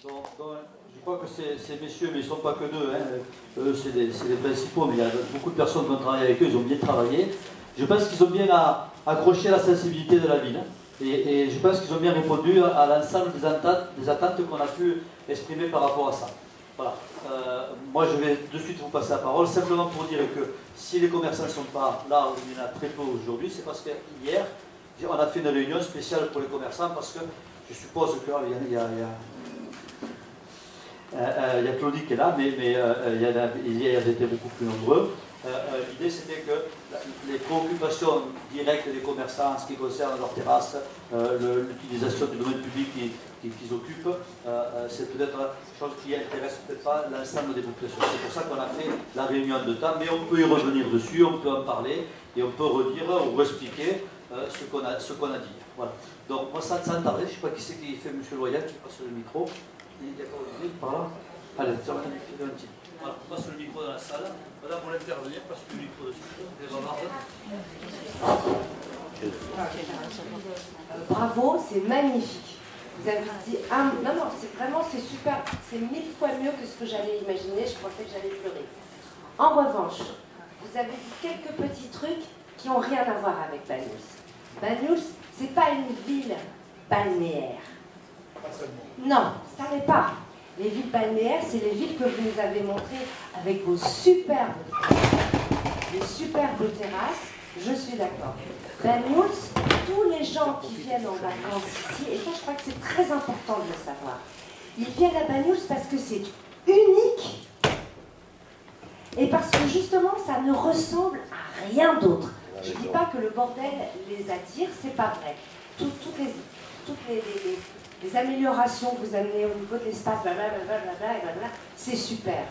Donc, je crois que ces messieurs, mais ils ne sont pas que deux, hein, eux c'est les principaux, mais il y a beaucoup de personnes qui ont travaillé avec eux, ils ont bien travaillé. Je pense qu'ils ont bien accroché la sensibilité de la ville. Et je pense qu'ils ont bien répondu à l'ensemble des attentes qu'on a pu exprimer par rapport à ça. Voilà. Moi, je vais de suite vous passer la parole, simplement pour dire que si les commerçants ne sont pas là, où il y en a très peu aujourd'hui, c'est parce que hier, on a fait une réunion spéciale pour les commerçants, parce que je suppose qu'il y a Claudie qui est là, mais ils étaient beaucoup plus nombreux. L'idée c'était que les préoccupations directes des commerçants en ce qui concerne leur terrasse, l'utilisation du domaine public qu'ils occupent, c'est peut-être une chose qui intéresse peut-être pas l'ensemble des populations. C'est pour ça qu'on a fait la réunion de temps, mais on peut y revenir dessus, on peut en parler et on peut redire ou expliquer ce qu'on a dit. Voilà. Donc moi sans tarder, je ne sais pas qui c'est qui fait M. Loyal, qui passe le micro. Il y a pas Olivier par là. Allez, tiens, voilà, on passe le micro dans la salle. Voilà pour l'intervenir, parce que le micro dessus. Bravo, c'est magnifique. Vous avez dit, non, c'est vraiment, c'est super, c'est 1000 fois mieux que ce que j'allais imaginer, je pensais que j'allais pleurer. En revanche, vous avez dit quelques petits trucs qui n'ont rien à voir avec Banyuls. Banyuls, c'est pas une ville balnéaire. Non, ça n'est pas. Les villes balnéaires, c'est les villes que vous nous avez montrées avec vos superbes terrasses. Je suis d'accord. Banyuls, tous les gens qui viennent en vacances ici, et ça je crois que c'est très important de le savoir, ils viennent à Banyuls parce que c'est unique et parce que justement ça ne ressemble à rien d'autre. Je ne dis pas que le bordel les attire, c'est pas vrai. Toutes les améliorations que vous amenez au niveau de l'espace, c'est super.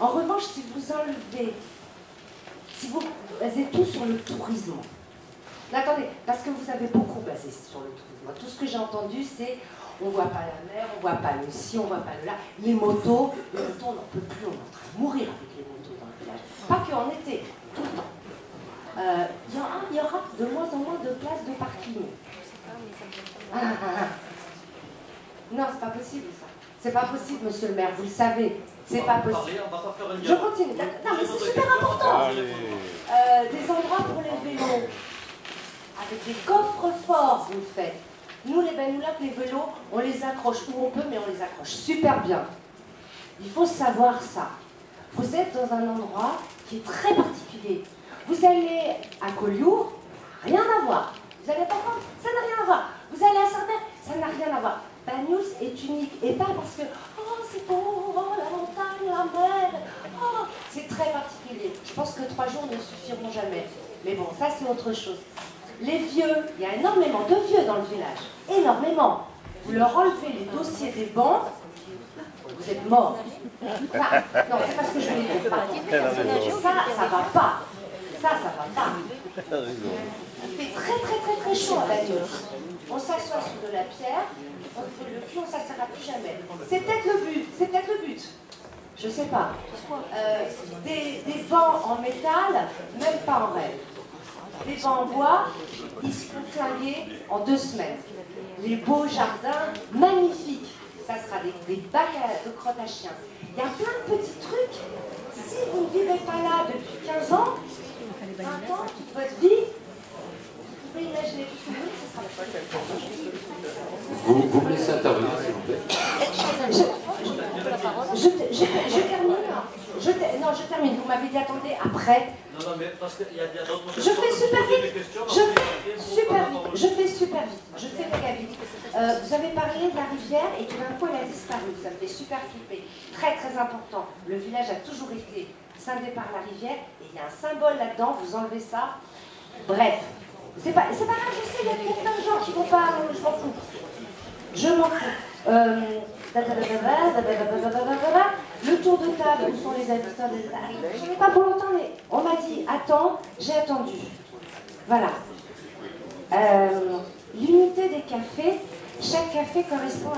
En revanche, si vous enlevez, si vous basez tout sur le tourisme, attendez, parce que vous avez beaucoup basé sur le tourisme. Tout ce que j'ai entendu, c'est on ne voit pas la mer, on ne voit pas le ci, on ne voit pas le là. Les motos, on n'en peut plus, on est en train de mourir avec les motos dans le village. Pas qu'en été, tout le temps. Il y aura de moins en moins de places de parking. Non, c'est pas possible ça. C'est pas possible, monsieur le maire, vous le savez. C'est pas possible. Je continue. Non, mais c'est super important. Des endroits pour les vélos. Avec des coffres forts, vous le faites. Nous, les Banyuls, les vélos, on les accroche où on peut, mais on les accroche super bien. Il faut savoir ça. Vous êtes dans un endroit qui est très particulier. Vous allez à Collioure, rien à voir. Vous allez pas voir, ça n'a rien à voir. Vous allez à Saint-Père, ça n'a rien à voir. Banyuls est unique, et pas parce que oh c'est beau, oh la montagne, la mer, oh, c'est très particulier. Je pense que 3 jours ne suffiront jamais. Mais bon, ça c'est autre chose. Les vieux, il y a énormément de vieux dans le village, énormément. Vous leur enlevez les dossiers des bancs, vous êtes morts. Enfin, non, c'est pas ce que je voulais dire. Ça va pas. Ça va pas. Il fait très chaud à Banyuls. On s'assoit sur de la pierre, on fait le cul, on ne s'assera plus jamais. C'est peut-être le but, je sais pas. Des bancs en métal, même pas en rêve. Les bancs en bois, ils se font flinguer en 2 semaines. Les beaux jardins, magnifiques. Ça sera des bacs de crottes à chiens. Il y a plein de petits trucs. Si vous ne vivez pas là depuis 15 ans, 20 ans, toute votre vie, vous pouvez imaginer tout ce que vous me laissez intervenir, s'il vous plaît. Je termine. Je termine. Vous m'avez dit attendez après. Non, mais parce qu'il y a d'autres questions. Je fais super vite. Je fais méga vite. Vous avez parlé de la rivière et tout d'un coup elle a disparu. Vous avez fait super flipper. Très important. Le village a toujours été scindé par la rivière et il y a un symbole là-dedans. Vous enlevez ça. Bref. C'est pas grave, je sais, il y a plein de gens qui vont pas. Je m'en fous. Je m'en fous. Le tour de table, où sont les habitants des... Je n'ai pas pour longtemps, mais on m'a dit, attends, j'ai attendu. Voilà. L'unité des cafés, chaque café correspond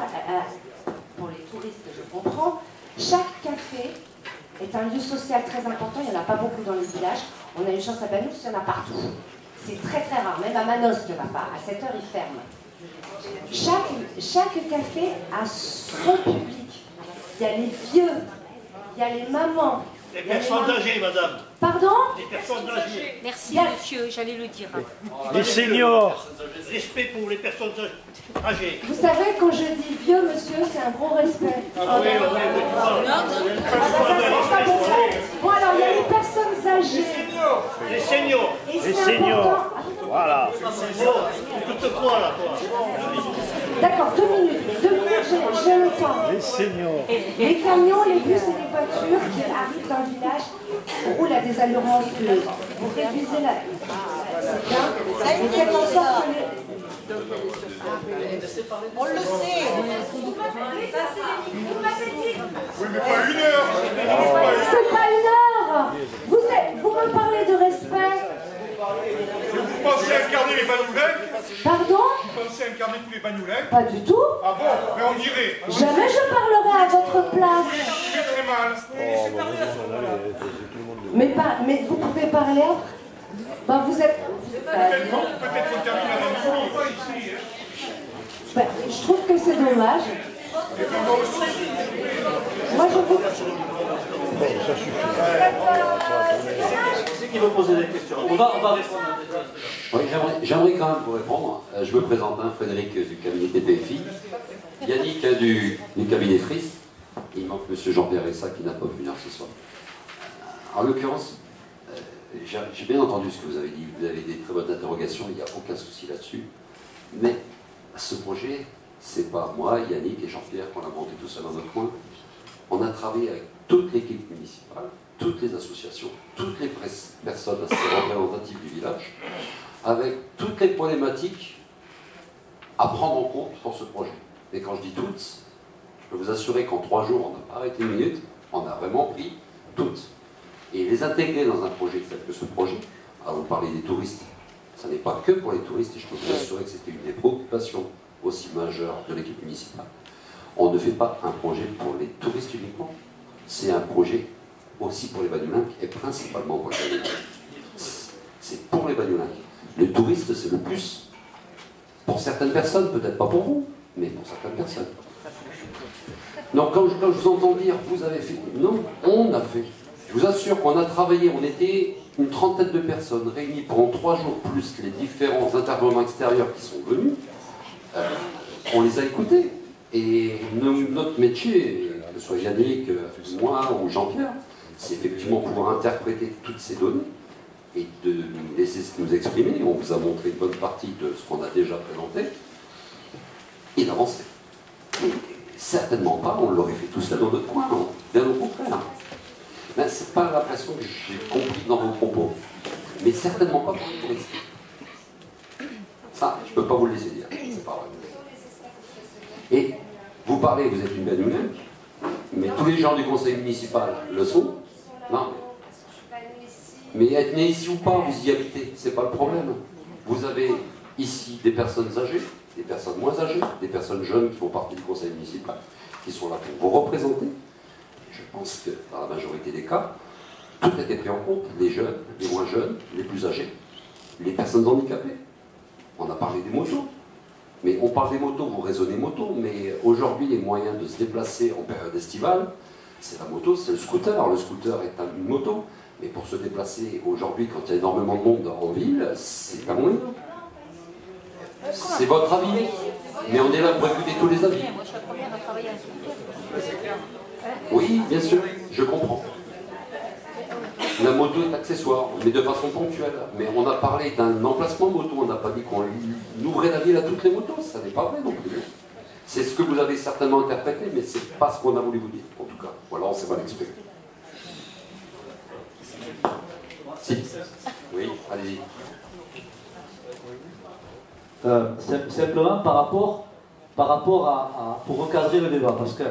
pour les touristes, je comprends, chaque café est un lieu social très important, il n'y en a pas beaucoup dans les villages. On a une chance à Banyuls, il y en a partout. C'est très rare, même à Manosque, il n'y en a pas. À 7 heures, ils ferment. Chaque café a son public. Il y a les vieux, il y a les mamans. Les personnes âgées, madame. Pardon? Les personnes âgées. Merci, monsieur, j'allais le dire. Les seniors. Respect pour les personnes âgées. Vous savez, quand je dis vieux, monsieur, c'est un gros respect. Ah oui, oui, Bon, alors, il y a les personnes âgées. les seniors. Et Les c'est seniors. important. Voilà. Tout quoi, là, toi? D'accord, 2 minutes, j'ai le temps. Les seniors. Les camions, les bus et les voitures qui arrivent dans le village roulent à des allures monstrueuses. Vous réduisez la... C'est bien. Mais faites en sorte que les... On le sait. Oui, mais pas 1 heure. C'est pas 1 heure. Vous me parlez de respect. Vous pensez incarner les Banoulèques? Pardon? Vous pensez incarner tous les Banoulèques? Pas du tout. Ah bon? Mais on dirait. Jamais je parlerai à votre place. Très très mal. Mais vous pouvez parler après. Ben, vous êtes... Peut-être qu'on termine la réunion, pas ici. Hein. Ben, je trouve que c'est dommage. Et bien moi aussi. Moi, je vous... C'est qui veut poser des questions? On va répondre. Oui, j'aimerais quand même vous répondre. Je me présente, Frédéric du cabinet TPFI, Yannick du cabinet Fris. Il manque M. Jean-Pierre Ressa qui n'a pas pu venir ce soir. En l'occurrence, j'ai bien entendu ce que vous avez dit. Vous avez des très bonnes interrogations, il n'y a aucun souci là-dessus. Mais ce projet, c'est pas moi, Yannick et Jean-Pierre qu'on a monté tout seul dans notre coin. On a travaillé avec toute l'équipe municipale, toutes les associations, toutes les personnes assez représentatives du village, avec toutes les problématiques à prendre en compte pour ce projet. Et quand je dis toutes, je peux vous assurer qu'en 3 jours, on n'a pas arrêté 1 minute, on a vraiment pris toutes. Et les intégrer dans un projet tel que ce projet, alors vous parlez des touristes, ça n'est pas que pour les touristes, et je peux vous assurer que c'était une des préoccupations aussi majeures de l'équipe municipale. On ne fait pas un projet pour les touristes uniquement, c'est un projet aussi pour les Banyulinques et principalement pour les Banyulinques. C'est pour les Banyulinques. Le touriste, c'est le plus. Pour certaines personnes, peut-être pas pour vous, mais pour certaines personnes. Donc quand je vous entends dire, vous avez fait... Non, on a fait. Je vous assure qu'on a travaillé, on était une trentaine de personnes réunies pendant 3 jours, plus les différents intervenants extérieurs qui sont venus. On les a écoutés. Et notre métier, que ce soit Yannick, moi ou Jean-Pierre, c'est effectivement pouvoir interpréter toutes ces données et de nous laisser nous exprimer. On vous a montré une bonne partie de ce qu'on a déjà présenté et d'avancer. Certainement pas, on l'aurait fait tout ça dans notre coin, non, bien au contraire. Ben, c'est pas l'impression que j'ai compris dans vos propos, mais certainement pas pour les touristes. Ça, je ne peux pas vous le laisser dire, c'est pas vrai. Et vous parlez, vous êtes une Banyulinque, mais tous les gens du conseil municipal le sont. Non. Mais être né ici ou pas, vous y habitez, c'est pas le problème. Vous avez ici des personnes âgées, des personnes moins âgées, des personnes jeunes qui font partie du conseil municipal, qui sont là pour vous représenter. Je pense que dans la majorité des cas, tout a été pris en compte, les jeunes, les moins jeunes, les plus âgés, les personnes handicapées. On a parlé des motos. Mais on parle des motos, vous raisonnez moto, mais aujourd'hui, les moyens de se déplacer en période estivale, c'est la moto, c'est le scooter. Le scooter est une moto, mais pour se déplacer aujourd'hui, quand il y a énormément de monde en ville, c'est un moyen. C'est votre avis, mais on est là pour écouter tous les avis. Moi, je suis la première à travailler à scooter. Oui, bien sûr, je comprends. La moto est accessoire, mais de façon ponctuelle. Mais on a parlé d'un emplacement moto, on n'a pas dit qu'on ouvrait la ville à toutes les motos, ça n'est pas vrai non plus. C'est ce que vous avez certainement interprété, mais ce n'est pas ce qu'on a voulu vous dire, en tout cas. Ou alors on s'est mal exprimé. Si. Oui, allez-y. Simplement par rapport à pour recadrer le débat, parce que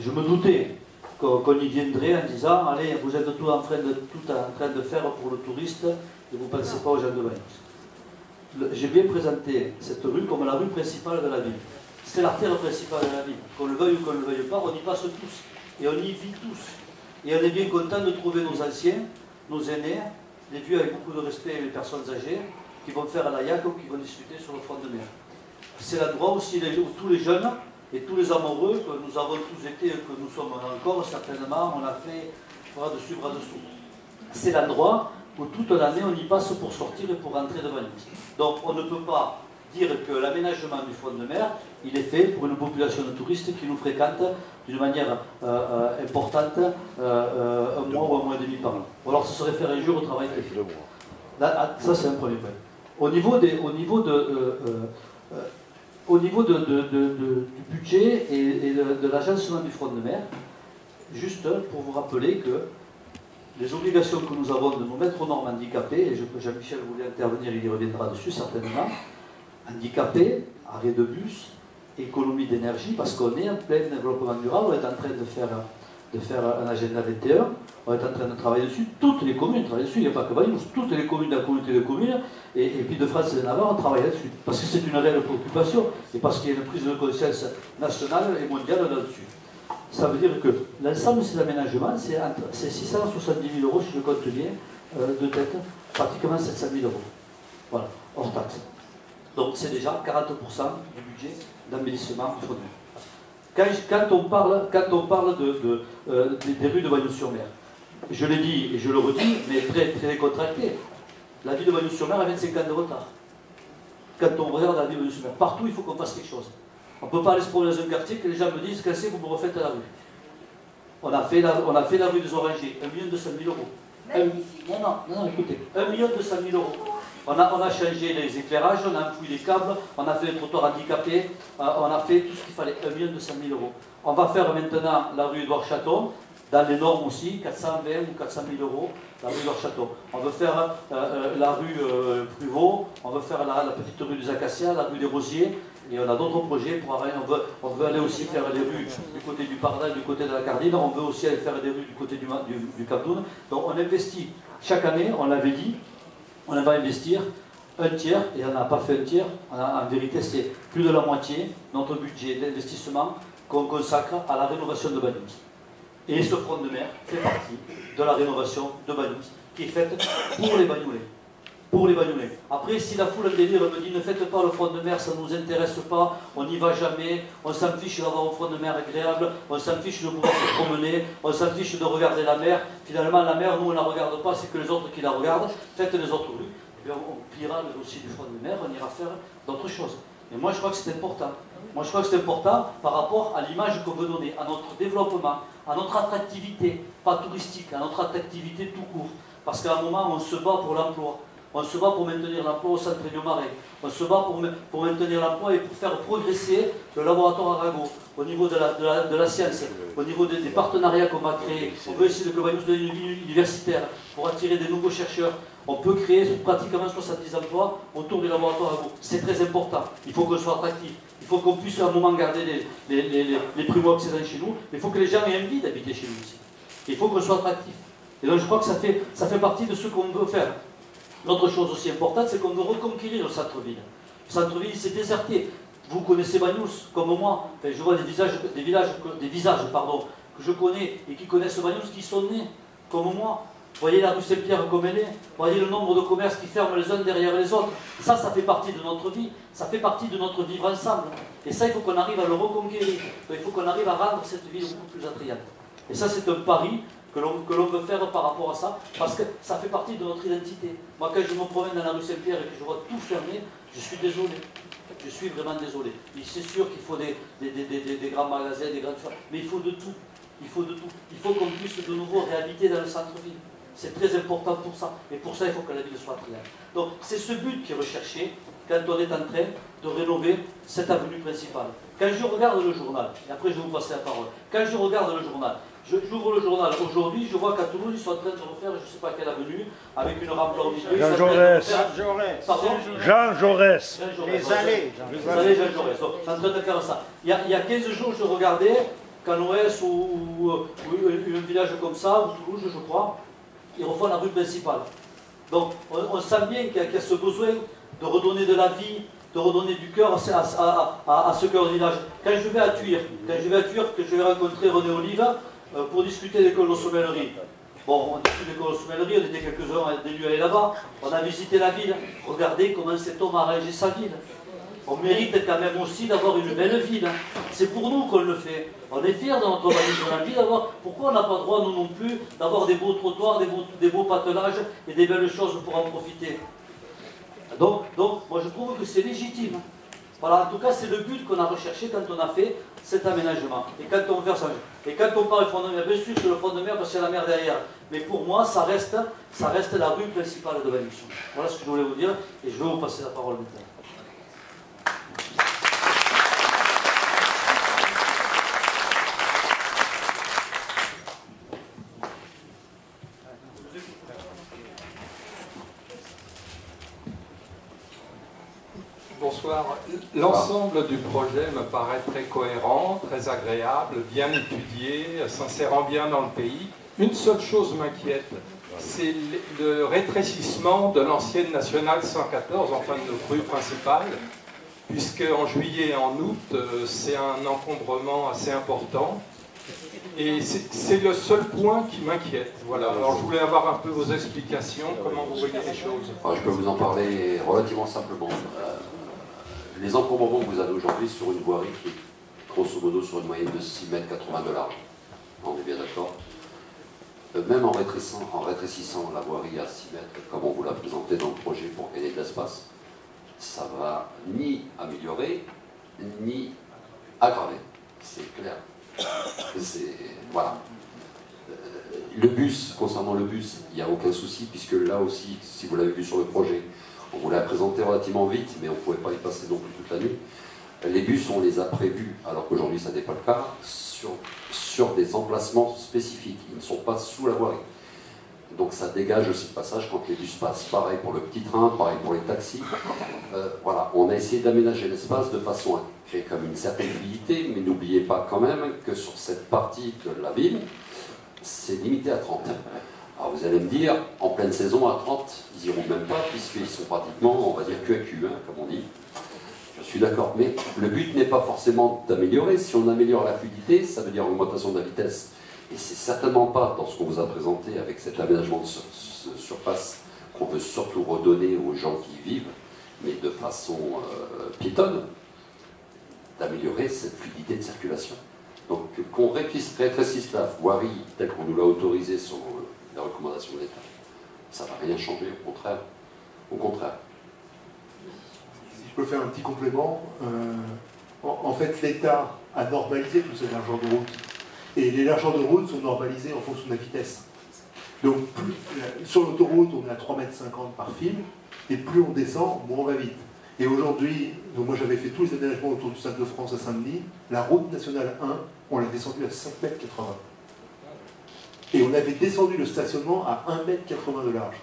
je me doutais qu'on y viendrait en disant allez, vous êtes tout en train de faire pour le touriste et vous ne pensez pas aux gens de Bagnols. J'ai bien présenté cette rue comme la rue principale de la ville. C'est l'artère principale de la ville. Qu'on le veuille ou qu'on ne le veuille pas, on y passe tous. Et on y vit tous. Et on est bien content de trouver nos anciens, nos aînés, les vieux avec beaucoup de respect et les personnes âgées, qui vont faire à la YAC ou qui vont discuter sur le front de mer. C'est l'endroit aussi où tous les jeunes et tous les amoureux que nous avons tous été, que nous sommes encore certainement, on a fait bras dessus, bras dessous. C'est l'endroit où toute l'année on y passe pour sortir et pour rentrer de Bagnols. Donc on ne peut pas dire que l'aménagement du front de mer, il est fait pour une population de touristes qui nous fréquente d'une manière importante un mois ou un mois et demi par an. Ou alors ce serait faire un jour au travail qui est fait. Là, ça c'est un premier point. Au niveau du budget et de l'agencement du front de mer, juste pour vous rappeler que les obligations que nous avons de nous mettre aux normes handicapées, et Jean-Michel voulait intervenir, il y reviendra dessus certainement, handicapés, arrêt de bus, économie d'énergie, parce qu'on est en plein développement durable, on est en train de faire un agenda 21, on est en train de travailler dessus, toutes les communes travaillent dessus, il n'y a pas que Bagnols, toutes les communes de la communauté de communes, et puis de France et de Navarre, on travaille là-dessus, parce que c'est une réelle préoccupation, et parce qu'il y a une prise de conscience nationale et mondiale là-dessus. Ça veut dire que l'ensemble de ces aménagements, c'est 670 000 euros, si je compte bien, de tête, pratiquement 700 000 euros. Voilà, hors taxe. Donc c'est déjà 40% du budget d'embellissement du front de mer. Quand on parle des rues de Bagnols-sur-Mer, je l'ai dit et je le redis, mais très, très décontracté, la ville de Bagnols-sur-Mer a 25 ans de retard. Quand on regarde la ville de Bagnols-sur-Mer, partout il faut qu'on fasse quelque chose. On ne peut pas aller se promener dans un quartier que les gens me disent qu'est-ce que vous me refaites à la rue. On a fait la rue des Orangers, 1 200 000 euros. Non, écoutez, 1 200 000 euros. On a changé les éclairages, on a enfoui les câbles, on a fait les trottoirs handicapés, on a fait tout ce qu'il fallait, 1 200 000 euros. On va faire maintenant la rue Édouard Chaton, dans les normes aussi, 420 ou 400 000 euros, la rue Édouard Chaton. On veut faire la rue Pruvot, on veut faire la petite rue des Acacias, la rue des Rosiers, et on a d'autres projets pour arriver. On veut aller aussi faire les rues du côté du Pardal, du côté de la Cardine, on veut aussi aller faire des rues du côté du Capdoun. Donc on investit chaque année, on l'avait dit, on va investir un tiers, et on n'a pas fait un tiers, en vérité c'est plus de la moitié, notre budget d'investissement qu'on consacre à la rénovation de Bagnols. Et ce front de mer fait partie de la rénovation de Bagnols, qui est faite pour les Bagnolais. Pour les Bagnolais. Après, si la foule en délire me dit ne faites pas le front de mer, ça ne nous intéresse pas, on n'y va jamais, on s'en fiche d'avoir un front de mer agréable, on s'en fiche de pouvoir se promener, on s'en fiche de regarder la mer. Finalement, la mer, nous on ne la regarde pas, c'est que les autres qui la regardent. Faites les autres rues. Et bien, on pliera le dossier du front de mer, on ira faire d'autres choses. Et moi, je crois que c'est important. Moi, je crois que c'est important par rapport à l'image qu'on veut donner, à notre développement, à notre attractivité, pas touristique, à notre attractivité tout court. Parce qu'à un moment, on se bat pour l'emploi. On se bat pour maintenir l'emploi au centre Réunion-Marais. On se bat pour maintenir l'emploi et pour faire progresser le laboratoire Arago au niveau de la science, au niveau des partenariats qu'on va créer. On veut essayer de Bagnols une ville universitaire pour attirer des nouveaux chercheurs. On peut créer pratiquement 70 emplois autour du laboratoire Arago. C'est très important. Il faut qu'on soit attractif. Il faut qu'on puisse à un moment garder les primo-accédants chez nous. Mais il faut que les gens aient envie d'habiter chez nous aussi. Il faut qu'on soit attractif. Et donc je crois que ça fait partie de ce qu'on veut faire. L'autre chose aussi importante, c'est qu'on veut reconquérir le centre-ville. Le centre-ville, c'est déserté. Vous connaissez Bagnols, comme moi. Enfin, je vois des visages que je connais et qui connaissent Bagnols, qui sont nés, comme moi. Vous voyez la rue Saint-Pierre comme elle est. Vous voyez le nombre de commerces qui ferment les uns derrière les autres. Ça fait partie de notre vie. Ça fait partie de notre vivre ensemble. Et ça, il faut qu'on arrive à le reconquérir. Il faut qu'on arrive à rendre cette ville beaucoup plus attrayante. Et ça, c'est un pari que l'on veut faire par rapport à ça, parce que ça fait partie de notre identité. Moi, quand je me promène dans la rue Saint-Pierre et que je vois tout fermé, je suis désolé. Je suis vraiment désolé. C'est sûr qu'il faut des grands magasins, des grandes choses, mais il faut de tout. Il faut de tout. Il faut qu'on puisse de nouveau réhabiter dans le centre-ville. C'est très important pour ça. Et pour ça, il faut que la ville soit attrayante. Donc, c'est ce but qui est recherché quand on est en train de rénover cette avenue principale. Quand je regarde le journal, et après je vais vous passer la parole, quand je regarde le journal, j'ouvre le journal, aujourd'hui je vois qu'à Toulouse ils sont en train de refaire je ne sais pas quelle avenue, avec une rampe au milieu. Jean Jaurès. Pardon ? Jean Jaurès. Les allées. Les allées Jean Jaurès. Donc, je suis en train de faire ça. Il y a 15 jours je regardais qu'à Noël ou un village comme ça, ou Toulouse je crois, ils refont la rue principale. Donc on sent bien qu'il y a ce besoin de redonner de la vie, de redonner du cœur à ce cœur de village. Quand je vais à Thuir, que je vais rencontrer René Olive pour discuter d'école de sommellerie. Bon, on était une école sommellerie, on était quelques-uns d'élus aller là-bas. On a visité la ville. Regardez comment cet homme a arrangé sa ville. On mérite quand même aussi d'avoir une belle ville. C'est pour nous qu'on le fait. On est fiers de notre urbanisme. On a envie d'avoir. Pourquoi on n'a pas le droit, nous non plus, d'avoir des beaux trottoirs, des beaux patelages et des belles choses pour en profiter? Donc moi je trouve que c'est légitime. Voilà, en tout cas, c'est le but qu'on a recherché quand on a fait cet aménagement. Et quand on fait ça, et quand on parle de front de mer, bien sûr c'est le front de mer parce qu'il y a la mer derrière. Mais pour moi, ça reste la rue principale de Vallée-du-Sud. Voilà ce que je voulais vous dire, et je vais vous passer la parole maintenant. Bonsoir. L'ensemble du projet me paraît très cohérent, très agréable, bien étudié, s'insérant bien dans le pays. Une seule chose m'inquiète, c'est le rétrécissement de l'ancienne nationale 114, enfin de notre rue principale, puisque en juillet et en août, c'est un encombrement assez important. Et c'est le seul point qui m'inquiète. Voilà. Alors je voulais avoir un peu vos explications, comment vous voyez les choses. Alors, je peux vous en parler relativement simplement. Les encombrements que vous avez aujourd'hui sur une voirie qui est grosso modo sur une moyenne de 6,80 m de large, on est bien d'accord. Même en rétrécissant la voirie à 6 mètres, comme on vous l'a présenté dans le projet pour gagner de l'espace, ça va ni améliorer, ni aggraver. C'est clair. Voilà. Le bus, concernant le bus, il n'y a aucun souci, puisque là aussi, si vous l'avez vu sur le projet, on vous l'a présenté relativement vite, mais on ne pouvait pas y passer non plus toute la nuit. Les bus, on les a prévus, alors qu'aujourd'hui ça n'est pas le cas, sur des emplacements spécifiques. Ils ne sont pas sous la voirie. Donc ça dégage aussi le passage quand les bus passent. Pareil pour le petit train, pareil pour les taxis. Voilà, on a essayé d'aménager l'espace de façon à créer comme une certaine fluidité, mais n'oubliez pas quand même que sur cette partie de la ville, c'est limité à 30. Alors vous allez me dire, en pleine saison, à 30, ils n'iront même pas, puisqu'ils sont pratiquement, on va dire, cul à cul, hein, comme on dit. Je suis d'accord, mais le but n'est pas forcément d'améliorer. Si on améliore la fluidité, ça veut dire augmentation de la vitesse. Et c'est certainement pas dans ce qu'on vous a présenté avec cet aménagement de surface qu'on veut surtout redonner aux gens qui y vivent, mais de façon piétonne, d'améliorer cette fluidité de circulation. Donc qu'on rétrécisse la voirie telle qu'on nous l'a autorisé sur les recommandations de l'État, ça ne va rien changer, au contraire. Au contraire. Si je peux faire un petit complément, en fait l'État a normalisé tous ces largeurs de route. Et les largeurs de route sont normalisées en fonction de la vitesse. Donc sur l'autoroute, on est à 3,50 m par fil, et plus on descend, moins on va vite. Et aujourd'hui, moi j'avais fait tous les aménagements autour du Stade de France à Saint-Denis, la route nationale 1, on l'a descendue à 5,80 m. Et on avait descendu le stationnement à 1,80 m de large.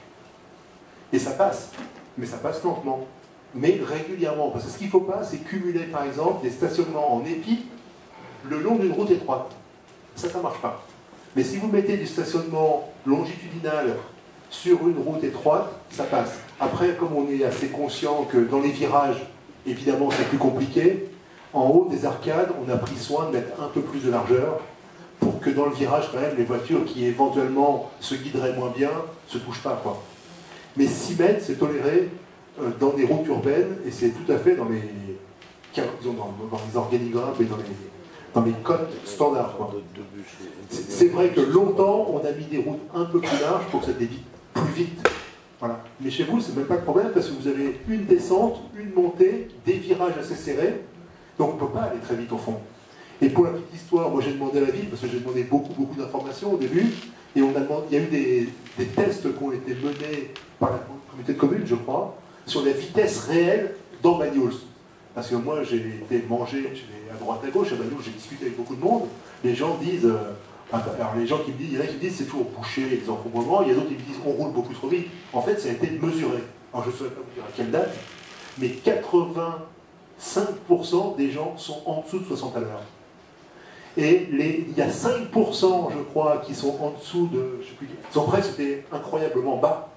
Et ça passe, mais ça passe lentement, mais régulièrement. Parce que ce qu'il ne faut pas, c'est cumuler par exemple des stationnements en épi le long d'une route étroite. Ça ne marche pas. Mais si vous mettez du stationnement longitudinal sur une route étroite, ça passe. Après, comme on est assez conscient que dans les virages, évidemment c'est plus compliqué, en haut des arcades, on a pris soin de mettre un peu plus de largeur pour que dans le virage, quand même, les voitures qui éventuellement se guideraient moins bien ne se touchent pas, quoi. Mais 6 mètres, c'est toléré dans des routes urbaines, et c'est tout à fait dans les organigrammes et dans les codes standards, quoi. C'est vrai que longtemps, on a mis des routes un peu plus larges pour que ça dévie plus vite. Voilà. Mais chez vous, c'est même pas le problème, parce que vous avez une descente, une montée, des virages assez serrés, donc on ne peut pas aller très vite au fond. Et pour la petite histoire, moi j'ai demandé à la ville, parce que j'ai demandé beaucoup d'informations au début, et il y a eu des tests qui ont été menés par la communauté de communes, je crois, sur la vitesse réelle dans Banyuls. Parce que moi j'ai été manger à droite à gauche, à Banyuls, j'ai discuté avec beaucoup de monde, les gens disent, alors les gens qui me disent, il y en a qui me disent c'est toujours bouché, les encombrements, il y a d'autres qui me disent on roule beaucoup trop vite. En fait ça a été mesuré. Alors je ne saurais pas vous dire à quelle date, mais 85% des gens sont en dessous de 60 à l'heure. Et il y a 5%, je crois, qui sont en dessous de, je sais plus, son prêt c'était incroyablement bas.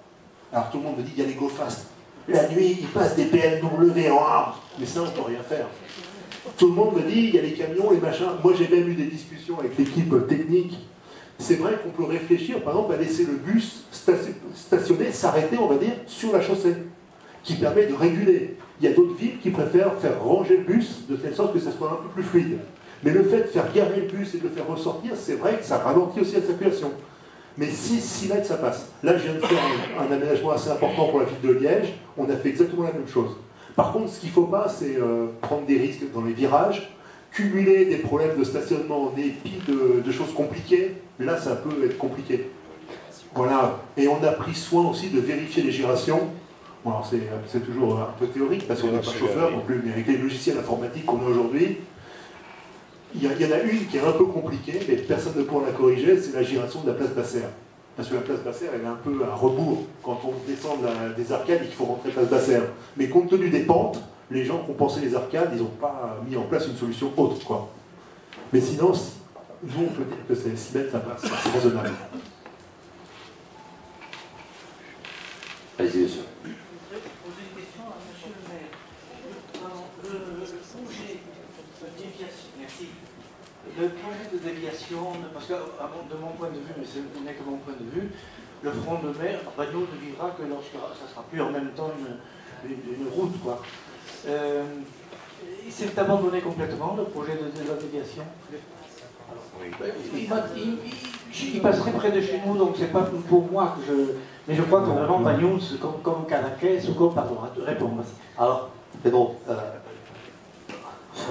Alors tout le monde me dit, il y a les go fast. La nuit, ils passent des BMW en arbre. Mais ça, on ne peut rien faire. Tout le monde me dit, il y a les camions, les machins. Moi, j'ai même eu des discussions avec l'équipe technique C'est vrai qu'on peut réfléchir, par exemple, à laisser le bus stationner, s'arrêter, on va dire, sur la chaussée, qui permet de réguler. Il y a d'autres villes qui préfèrent faire ranger le bus de telle sorte que ce soit un peu plus fluide. Mais le fait de faire garer le bus et de le faire ressortir, c'est vrai que ça ralentit aussi la circulation. Mais 6 mètres, ça passe. Là, je viens de faire un aménagement assez important pour la ville de Liège. On a fait exactement la même chose. Par contre, ce qu'il ne faut pas, c'est prendre des risques dans les virages, cumuler des problèmes de stationnement en épi de choses compliquées. Là, ça peut être compliqué. Voilà. Et on a pris soin aussi de vérifier les gyrations. Bon, alors c'est toujours un peu théorique, parce qu'on n'est pas chauffeur non plus, mais avec les logiciels informatiques qu'on a aujourd'hui, il y en a une qui est un peu compliquée, mais personne ne pourra la corriger, c'est la gyration de la place Bassère. Parce que la place Bassère, elle est un peu à rebours. Quand on descend des arcades, il faut rentrer place Bassère. Mais compte tenu des pentes, les gens qui ont pensé les arcades, ils n'ont pas mis en place une solution autre, quoi. Mais sinon, nous, on peut dire que c'est 6 mètres, ça passe, c'est raisonnable. Allez-y, monsieur. Le projet de déviation, parce que de mon point de vue, mais ce n'est que mon point de vue, le front de mer, Bagnols ne vivra que lorsque ça sera plus en même temps une route, quoi. Il s'est abandonné complètement, le projet de la déviation. Il passerait près de chez nous, donc c'est pas pour moi que je... Mais je crois que vraiment Bagnols, comme Cadaqués, ou comme... Pardon, répondre. Alors, Pedro,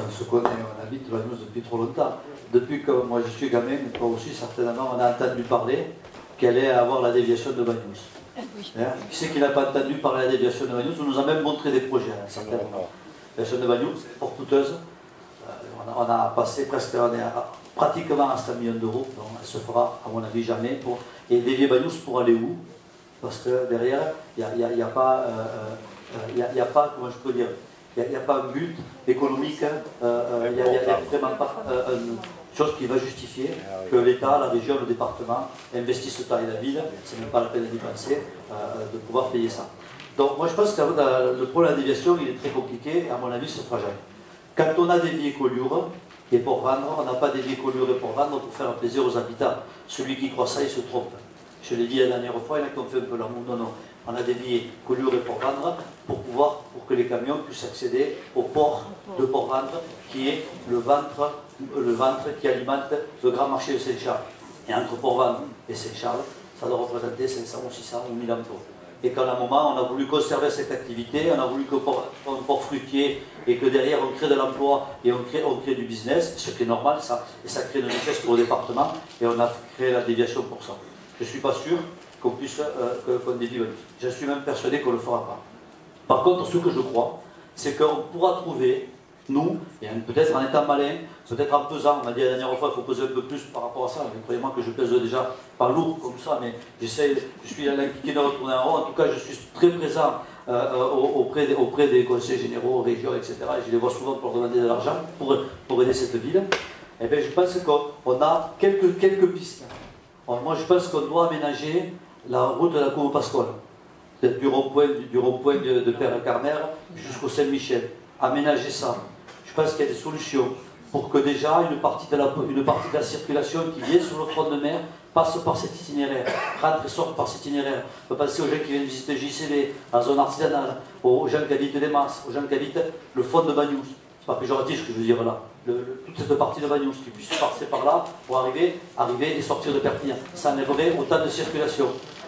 on se connaît, on habite Bagnols depuis trop longtemps. Depuis que moi je suis gamin, mais toi aussi certainement, on a entendu parler qu'elle allait avoir la déviation de Bagnols. Hein? Qui c'est qui n'a pas entendu parler de la déviation de Bagnols? On nous a même montré des projets à un certain moment. La déviation de Bagnols, c'est fort coûteuse. On a passé presque, on est pratiquement à 100 millions d'euros, donc elle se fera à mon avis jamais. Et dévier Bagnols pour aller où? Parce que derrière, il n'y a pas, comment je peux dire, il n'y a pas un but économique, il n'y a vraiment pas une chose qui va justifier que l'État, la région, le département investissent le temps et la ville, c'est même pas la peine d'y penser, de pouvoir payer ça. Donc moi je pense que le problème de la déviation il est très compliqué et à mon avis ce sera jamais. Quand on a dévié Collioure et pour vendre, on n'a pas dévié Collioure et pour vendre pour faire plaisir aux habitants. Celui qui croit ça, il se trompe. Je l'ai dit la dernière fois, il y en a qui ont fait un peu l'amour. Non, non. On a dévié Collioure et Port-Vendre pour que les camions puissent accéder au port de Port-Vendre, qui est le ventre qui alimente le grand marché de Saint-Charles. Et entre Port-Vendre et Saint-Charles, ça doit représenter 500 ou 600 ou 1000 emplois. Et qu'à un moment, on a voulu conserver cette activité, on a voulu qu'on un port fruitier et que derrière on crée de l'emploi et on crée du business, ce qui est normal, ça, et ça crée de richesse pour le département, et on a créé la déviation pour ça. Je ne suis pas sûr qu'on puisse qu'on dévie. Je suis même persuadé qu'on ne le fera pas. Par contre, ce que je crois, c'est qu'on pourra trouver, nous, peut-être en étant malin, peut-être en pesant, on m'a dit la dernière fois, il faut peser un peu plus par rapport à ça, mais croyez-moi que je pèse déjà pas lourd comme ça, mais je suis l'impliqué de retourner en rond, en tout cas je suis très présent auprès des conseils généraux, régions, etc. Et je les vois souvent pour demander de l'argent pour aider cette ville. Et bien je pense qu'on a quelques pistes. Alors, moi je pense qu'on doit aménager la route de la Cour Pascale, du rond-point de Père-Carner jusqu'au Saint-Michel. Aménager ça. Je pense qu'il y a des solutions pour que déjà une partie de la circulation qui vient sur le front de mer passe par cet itinéraire, rentre et sort par cet itinéraire. On peut penser aux gens qui viennent visiter JCB, la zone artisanale, aux gens qui habitent les Masses, aux gens qui habitent le front de Bagnols. C'est pas péjoratif ce que je veux dire là. Toute cette partie de Bagnols qui puisse passer par là pour arriver et sortir de Perpignan. Ça enlèverait autant de circulation.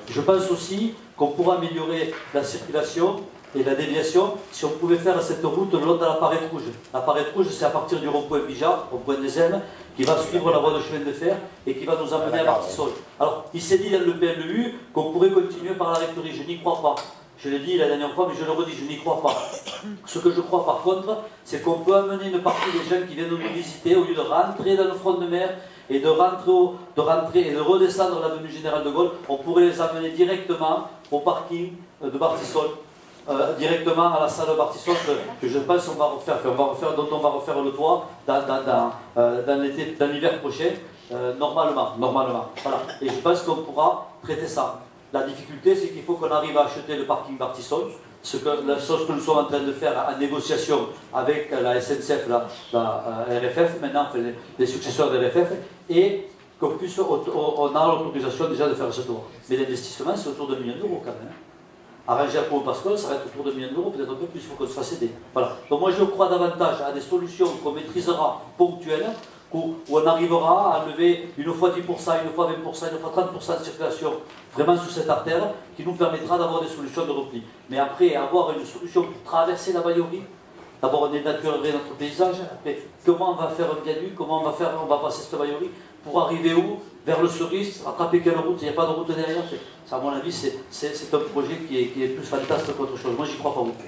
Je pense aussi qu'on pourra améliorer la circulation et la déviation si on pouvait faire cette route le long de la Parette Rouge. La Parette Rouge, c'est à partir du rond-point Bijard, rond-point des Ailes, qui va suivre la voie de chemin de fer et qui va nous amener à Martissol. Alors, il s'est dit dans le PLU qu'on pourrait continuer par la rectorie. Je n'y crois pas. Je l'ai dit la dernière fois, mais je le redis, je n'y crois pas. Ce que je crois par contre, c'est qu'on peut amener une partie des gens qui viennent nous visiter, au lieu de rentrer dans le front de mer et de rentrer et de redescendre l'avenue Général de Gaulle, on pourrait les amener directement au parking de Martissol. Directement à la salle de Martissol que je pense qu'on va refaire, dont on va refaire le toit dans l'hiver prochain, normalement. Voilà. Et je pense qu'on pourra traiter ça. La difficulté, c'est qu'il faut qu'on arrive à acheter le parking Martissol, la chose que nous sommes en train de faire en négociation avec la SNCF, la RFF, maintenant les successeurs de RFF, et on a l'autorisation déjà de faire ce tour. Mais l'investissement, c'est autour de 1 million d'euros quand même. Arrangé à Pau-Pascal, ça va être autour de 1 million d'euros, peut-être un peu plus, il faut qu'on se fasse aider. Voilà. Donc moi je crois davantage à des solutions qu'on maîtrisera ponctuelles, où on arrivera à enlever une fois 10%, une fois 20%, une fois 30% de circulation vraiment sous cette artère, qui nous permettra d'avoir des solutions de repli. Mais après, avoir une solution pour traverser la Baïorie, d'abord on dénaturerait notre paysage, après comment on va faire un viaduc, comment on va passer cette Baïorie, pour arriver où? Vers le Cerise, attraper quelle route? Il n'y a pas de route derrière. Ça, à mon avis, c'est un projet qui est plus fantastique qu'autre chose. Moi, j'y crois pas beaucoup.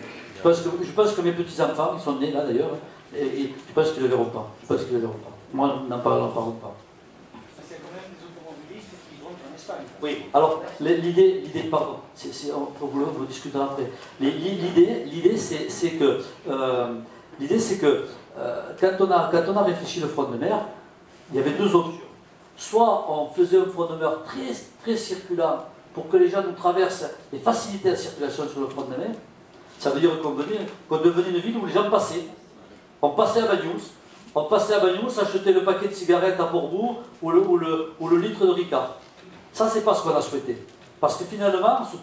Je pense que mes petits-enfants, ils sont nés là d'ailleurs, et je pense qu'ils ne le verront pas. Je pense qu'ils ne le verront pas. Moi, n'en parlons pas. C'est quand même des automobilistes qui vont en Espagne. Oui, alors l'idée, pardon, vous discuterez après. L'idée, c'est que quand on a réfléchi le front de mer, il y avait deux options. Soit on faisait un front de mer très, très circulant pour que les gens nous traversent et faciliter la circulation sur le front de mer. Ça veut dire qu'on devenait une ville où les gens passaient. On passait à Bagnous, acheter le paquet de cigarettes à Portbou ou le litre de Ricard. Ça, c'est pas ce qu'on a souhaité. Parce que finalement, ce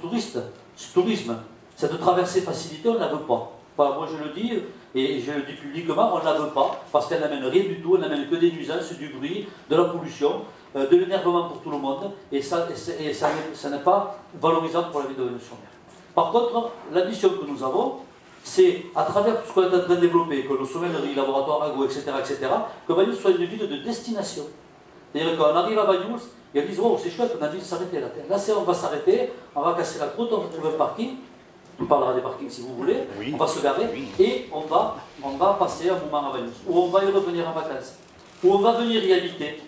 tourisme, cette traversée facilitée, on ne la veut pas. Voilà, moi je le dis, et je le dis publiquement, on ne la veut pas, parce qu'elle n'amène rien du tout, elle n'amène que des nuisances, du bruit, de la pollution, de l'énervement pour tout le monde, et ça n'est pas valorisant pour la vie de Bagnous-sur-Mer. Par contre, l'ambition que nous avons, c'est, à travers tout ce qu'on est en train de développer, que nos sommelleries, laboratoires, agro, etc., que Bagnous soit une ville de destination. C'est-à-dire qu'on arrive à Bagnous, et on dit, oh, c'est chouette, on a envie de s'arrêter là. Là, on va s'arrêter, on va casser la croûte, on va trouver un parking. On parlera des parkings si vous voulez, oui. On va se garer et on va passer un moment à Bagnous, où on va y revenir en vacances, où on va venir y habiter,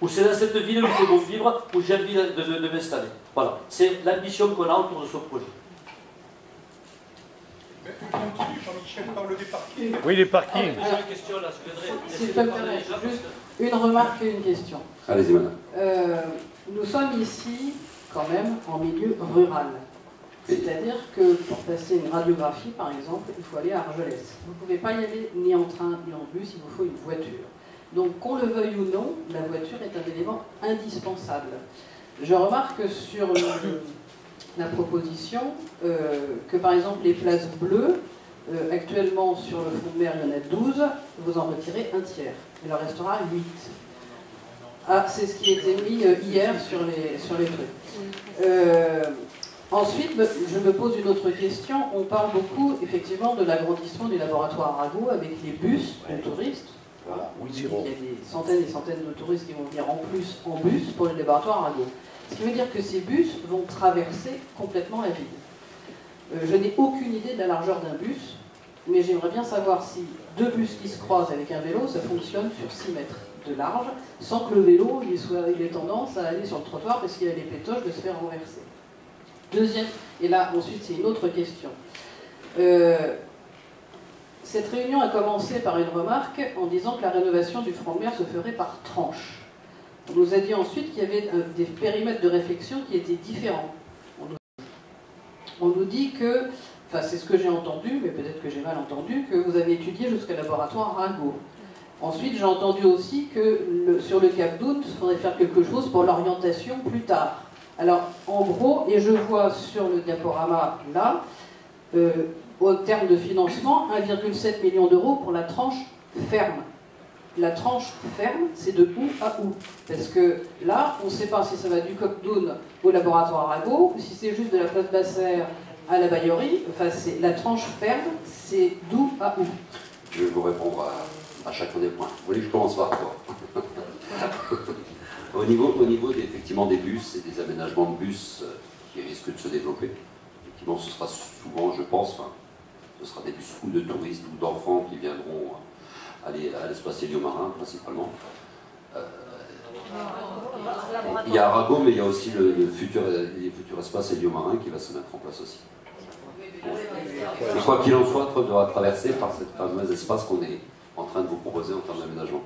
où c'est dans cette ville où il faut vivre, où j'ai envie de m'installer. Voilà, c'est l'ambition qu'on a autour de ce projet. Jean-Michel parle des parkings. Oui, les parkings. Si je peux me permettre, juste une remarque et une question. Allez-y, madame. Nous sommes ici, quand même, en milieu rural. C'est-à-dire que pour passer une radiographie, par exemple, il faut aller à Argelès. Vous ne pouvez pas y aller ni en train ni en bus, il vous faut une voiture. Donc, qu'on le veuille ou non, la voiture est un élément indispensable. Je remarque sur la proposition que, par exemple, les places bleues, actuellement sur le front de mer, il y en a 12, vous en retirez un tiers. Il en restera 8. Ah, c'est ce qui a été mis hier sur les trucs. Ensuite, je me pose une autre question. On parle beaucoup, effectivement, de l'agrandissement du laboratoire Arago avec les bus de touristes. Voilà. Il y a des centaines et centaines de touristes qui vont venir en plus en bus pour le laboratoire Arago. Ce qui veut dire que ces bus vont traverser complètement la ville. Je n'ai aucune idée de la largeur d'un bus, mais j'aimerais bien savoir si deux bus qui se croisent avec un vélo, ça fonctionne sur 6 mètres de large, sans que le vélo il ait tendance à aller sur le trottoir parce qu'il a les pétoches de se faire renverser. Deuxième, et là ensuite c'est une autre question. Cette réunion a commencé par une remarque en disant que la rénovation du front de mer se ferait par tranche. On nous a dit ensuite qu'il y avait des périmètres de réflexion qui étaient différents. On nous dit que, enfin c'est ce que j'ai entendu, mais peut-être que j'ai mal entendu, que vous avez étudié jusqu'au laboratoire Arago. Ensuite j'ai entendu aussi que sur le Cap d'Out, il faudrait faire quelque chose pour l'orientation plus tard. Alors, en gros, et je vois sur le diaporama là, au terme de financement, 1,7 million d'euros pour la tranche ferme. La tranche ferme, c'est de où à où? Parce que là, on ne sait pas si ça va du Cap d'Out au laboratoire Arago, ou si c'est juste de la place Basser à la Baïorie. Enfin, la tranche ferme, c'est d'où à où? Je vais vous répondre à chacun des points. Vous voulez que je commence par quoi? Au niveau effectivement des bus et des aménagements de bus qui risquent de se développer, effectivement ce sera souvent, je pense, ce sera des bus ou de touristes ou d'enfants qui viendront aller à l'espace héliomarin principalement. Il y a Arago, mais il y a aussi le futur espace héliomarin qui va se mettre en place aussi. Et quoi qu'il en soit, on devra traverser par cet fameux espace qu'on est en train de vous proposer en termes d'aménagement.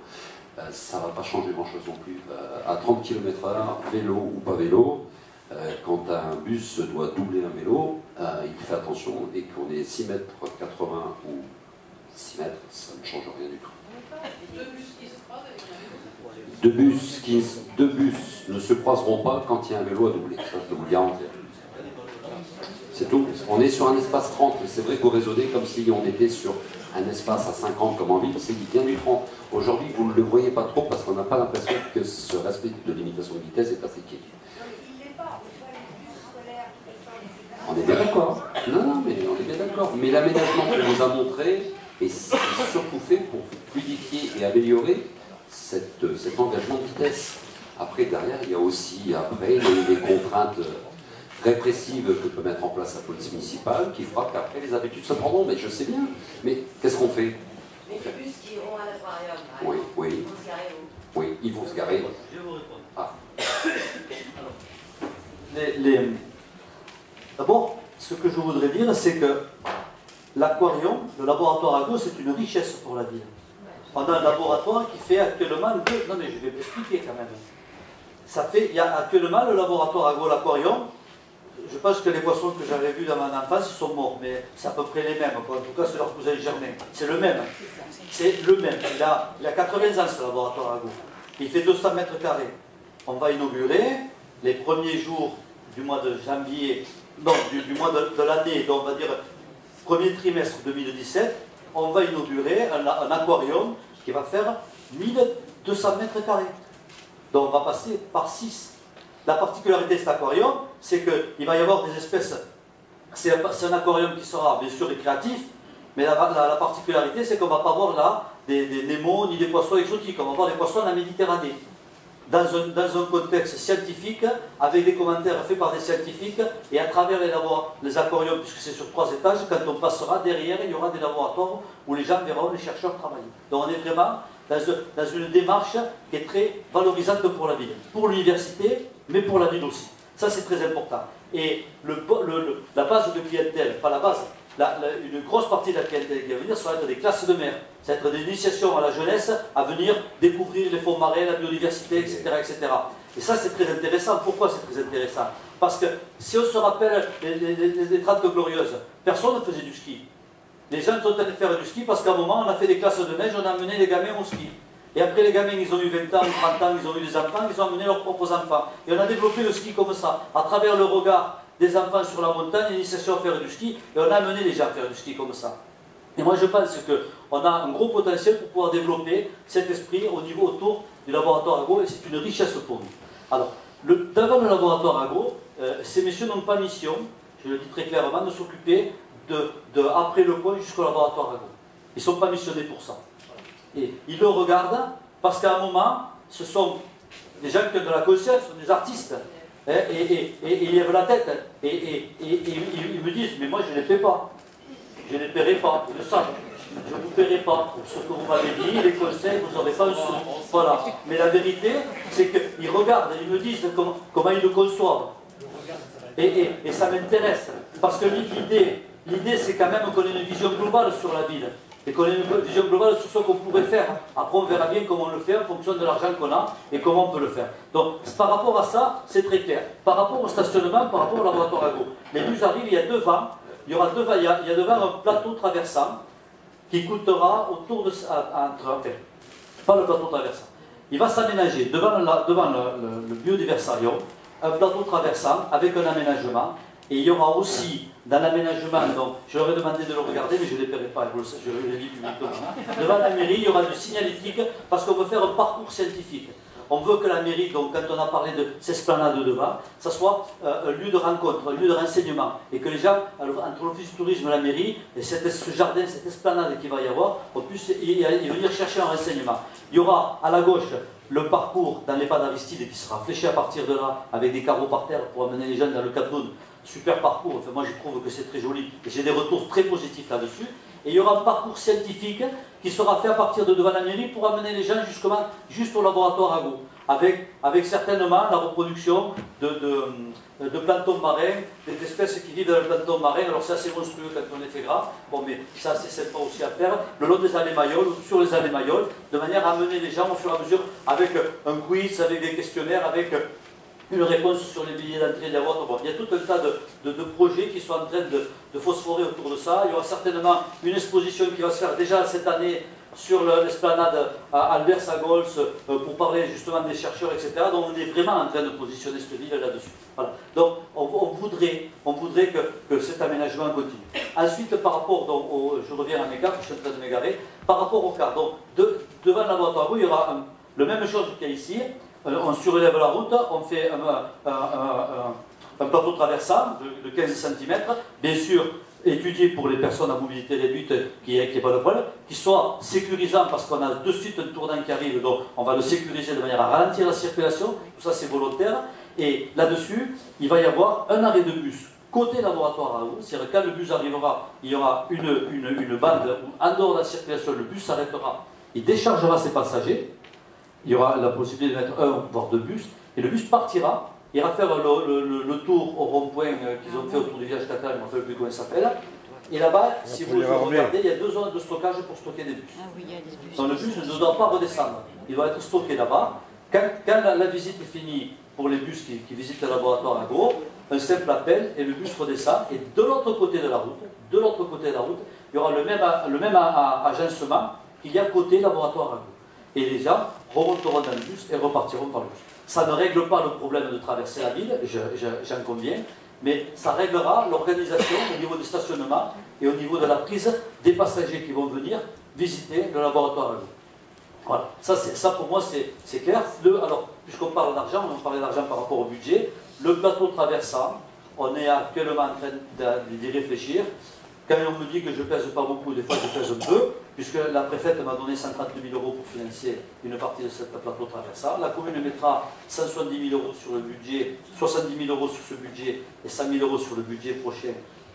Ça ne va pas changer grand-chose non plus. À 30 km/h, vélo ou pas vélo, quand un bus doit doubler un vélo, il fait attention, et qu'on est 6 mètres 80 ou 6 mètres, ça ne change rien du tout. deux bus ne se croiseront pas quand il y a un vélo à doubler. Ça, je peux vous le garantir. C'est tout. On est sur un espace 30. C'est vrai qu'au raisonner comme si on était sur un espace à 50 comme en ville, c'est bien du 30. Aujourd'hui, vous ne le voyez pas trop parce qu'on n'a pas l'impression que ce respect de limitation de vitesse est appliqué. On est bien d'accord. Non, mais on est bien d'accord. Mais l'aménagement qu'on vous a montré est surtout fait pour fluidifier et améliorer cet engagement de vitesse. Après, derrière, il y a aussi les contraintes répressive que peut mettre en place la police municipale, qui fera qu'après les habitudes se prendront. Mais je sais bien. Mais qu'est-ce qu'on fait? Les bus qui iront à l'aquarium, oui. Ils vont se garer où? Oui, ils vont se garer. Je vais vous répondre. Ah. D'abord, ce que je voudrais dire, c'est que l'aquarium, le laboratoire Ago, c'est une richesse pour la ville. On a un laboratoire qui fait actuellement deux... Non mais je vais m'expliquer quand même. Il y a actuellement le laboratoire Ago, l'aquarium. Je pense que les poissons que j'avais vus dans mon enfance, ils sont morts, mais c'est à peu près les mêmes. En tout cas, c'est leur cousin germain. C'est le même. C'est le même. Il a 80 ans, ce laboratoire Ago. Il fait 200 mètres carrés. On va inaugurer les premiers jours du mois de janvier, non, du mois de l'année, donc on va dire premier trimestre 2017, on va inaugurer un aquarium qui va faire 1200 mètres carrés. Donc on va passer par 6. La particularité de cet aquarium, c'est qu'il va y avoir des espèces. C'est un aquarium qui sera bien sûr récréatif, mais la particularité, c'est qu'on ne va pas voir là des Nemo ni des poissons exotiques. On va voir des poissons de la Méditerranée. Dans un contexte scientifique, avec des commentaires faits par des scientifiques, et à travers les aquariums, puisque c'est sur 3 étages, quand on passera derrière, il y aura des laboratoires où les gens verront les chercheurs travailler. Donc on est vraiment dans une démarche qui est très valorisante pour la ville, pour l'université, mais pour la ville aussi. Ça c'est très important. Et la base de clientèle, pas la base, une grosse partie de la clientèle qui va venir, ça va être des classes de mer. Ça va être des initiations à la jeunesse, à venir découvrir les fonds marins, la biodiversité, etc. etc. Et ça c'est très intéressant. Pourquoi c'est très intéressant? Parce que si on se rappelle les 30 glorieuses, personne ne faisait du ski. Les gens sont allés faire du ski parce qu'à un moment on a fait des classes de neige, on a amené les gamins au ski. Et après les gamins, ils ont eu 20 ans, 30 ans, ils ont eu des enfants, ils ont amené leurs propres enfants. Et on a développé le ski comme ça, à travers le regard des enfants sur la montagne, l'initiation à faire du ski, et on a amené les gens à faire du ski comme ça. Et moi je pense qu'on a un gros potentiel pour pouvoir développer cet esprit au niveau autour du laboratoire Ago, et c'est une richesse pour nous. Alors, devant le laboratoire Ago, ces messieurs n'ont pas mission, je le dis très clairement, de s'occuper après le point jusqu'au laboratoire Ago. Ils ne sont pas missionnés pour ça. Et ils le regardent parce qu'à un moment, ce sont des gens qui ont de la conscience, ce sont des artistes. Et ils lèvent la tête. Et ils me disent, mais moi je ne les paie pas. Je ne les paierai pas, ils le savent. Je ne vous paierai pas pour ce que vous m'avez dit, les conseils, vous n'aurez pas un sou. Voilà. Mais la vérité, c'est qu'ils regardent, ils me disent comment ils le conçoivent. Et ça m'intéresse. Parce que l'idée, c'est quand même qu'on ait une vision globale sur la ville. Et qu'on ait une vision globale sur ce qu'on pourrait faire. Après, on verra bien comment on le fait en fonction de l'argent qu'on a et comment on peut le faire. Donc, par rapport à ça, c'est très clair. Par rapport au stationnement, par rapport au laboratoire Ago, les bus arrivent, il y a devant, il y a devant un plateau traversant qui coûtera autour de... pas le plateau traversant. Il va s'aménager devant le biodiversarium, un plateau traversant avec un aménagement. Et il y aura aussi, dans l'aménagement, donc je leur ai demandé de le regarder, mais je ne les paierai pas, je le dis publiquement. Devant la mairie, il y aura du signalétique, parce qu'on veut faire un parcours scientifique. On veut que la mairie, donc quand on a parlé de ces esplanades devant, ça soit un lieu de rencontre, un lieu de renseignement. Et que les gens, entre l'office du tourisme et la mairie, et ce jardin, cette esplanade qu'il va y avoir, on puisse y venir chercher un renseignement. Il y aura à la gauche le parcours dans les pas d'Aristide qui sera fléché à partir de là, avec des carreaux par terre pour amener les gens dans le Cap d'Aude. Super parcours, enfin, moi je trouve que c'est très joli et j'ai des retours très positifs là-dessus. Et il y aura un parcours scientifique qui sera fait à partir de devant la mairie pour amener les gens juste au laboratoire Ago, avec certainement la reproduction de plancton marin, des espèces qui vivent dans le plancton marin. Alors c'est assez monstrueux quand on les fait gras, bon mais ça c'est sympa aussi à faire, le long des allées Mayol, sur les allées Mayol, de manière à amener les gens au fur et à mesure avec un quiz, avec des questionnaires, avec une réponse sur les billets d'entrée d'avoir. Bon, il y a tout un tas de projets qui sont en train de phosphorer autour de ça. Il y aura certainement une exposition qui va se faire déjà cette année sur l'esplanade à Albert-Sagols pour parler justement des chercheurs, etc. Donc on est vraiment en train de positionner cette ville là-dessus. Voilà. Donc on voudrait que cet aménagement continue. Ensuite, par rapport, donc, je reviens à mes cartes, je suis en train de m'égarer, par rapport au car, donc devant le laboratoire, il y aura le même chose qu'il y a ici, on surélève la route, on fait un plateau traversant de 15 cm, bien sûr, étudié pour les personnes à mobilité réduite qui n'aient pas de problème, qui soit sécurisant parce qu'on a de suite un tournant qui arrive, donc on va le sécuriser de manière à ralentir la circulation, tout ça c'est volontaire, et là-dessus, il va y avoir un arrêt de bus côté laboratoire à eau, c'est-à-dire quand le bus arrivera, il y aura une bande où en dehors de la circulation, le bus s'arrêtera, il déchargera ses passagers, il y aura la possibilité de mettre un voire deux bus, et le bus partira, il ira faire le tour au rond-point qu'ils ont fait autour du village Catal, je ne me rappelle plus comment il s'appelle. Et là-bas, si vous regardez, il y a 2 zones de stockage pour stocker des bus. Ah oui, il y a des bus. Donc le bus ne doit pas redescendre. Il doit être stocké là-bas. Quand la visite est finie pour les bus qui visitent le laboratoire à Gros, un simple appel et le bus redescend. Et de l'autre côté de la route, il y aura le même agencement qu'il y a côté laboratoire à Gros. Et les gens remonteront dans le bus et repartiront par le bus. Ça ne règle pas le problème de traverser la ville, j'en conviens, mais ça réglera l'organisation au niveau du stationnement et au niveau de la prise des passagers qui vont venir visiter le laboratoire à l'eau. Voilà, ça pour moi c'est clair. Alors, puisqu'on parle d'argent, on parlait d'argent par rapport au budget, le plateau traversant, on est actuellement en train d'y réfléchir. Quand on me dit que je ne pèse pas beaucoup, des fois je pèse un peu, puisque la préfète m'a donné 130 000 € pour financer une partie de ce plateau traversant. La commune mettra 170 000 € sur le budget, 70 000 € sur ce budget et 100 000 € sur le budget prochain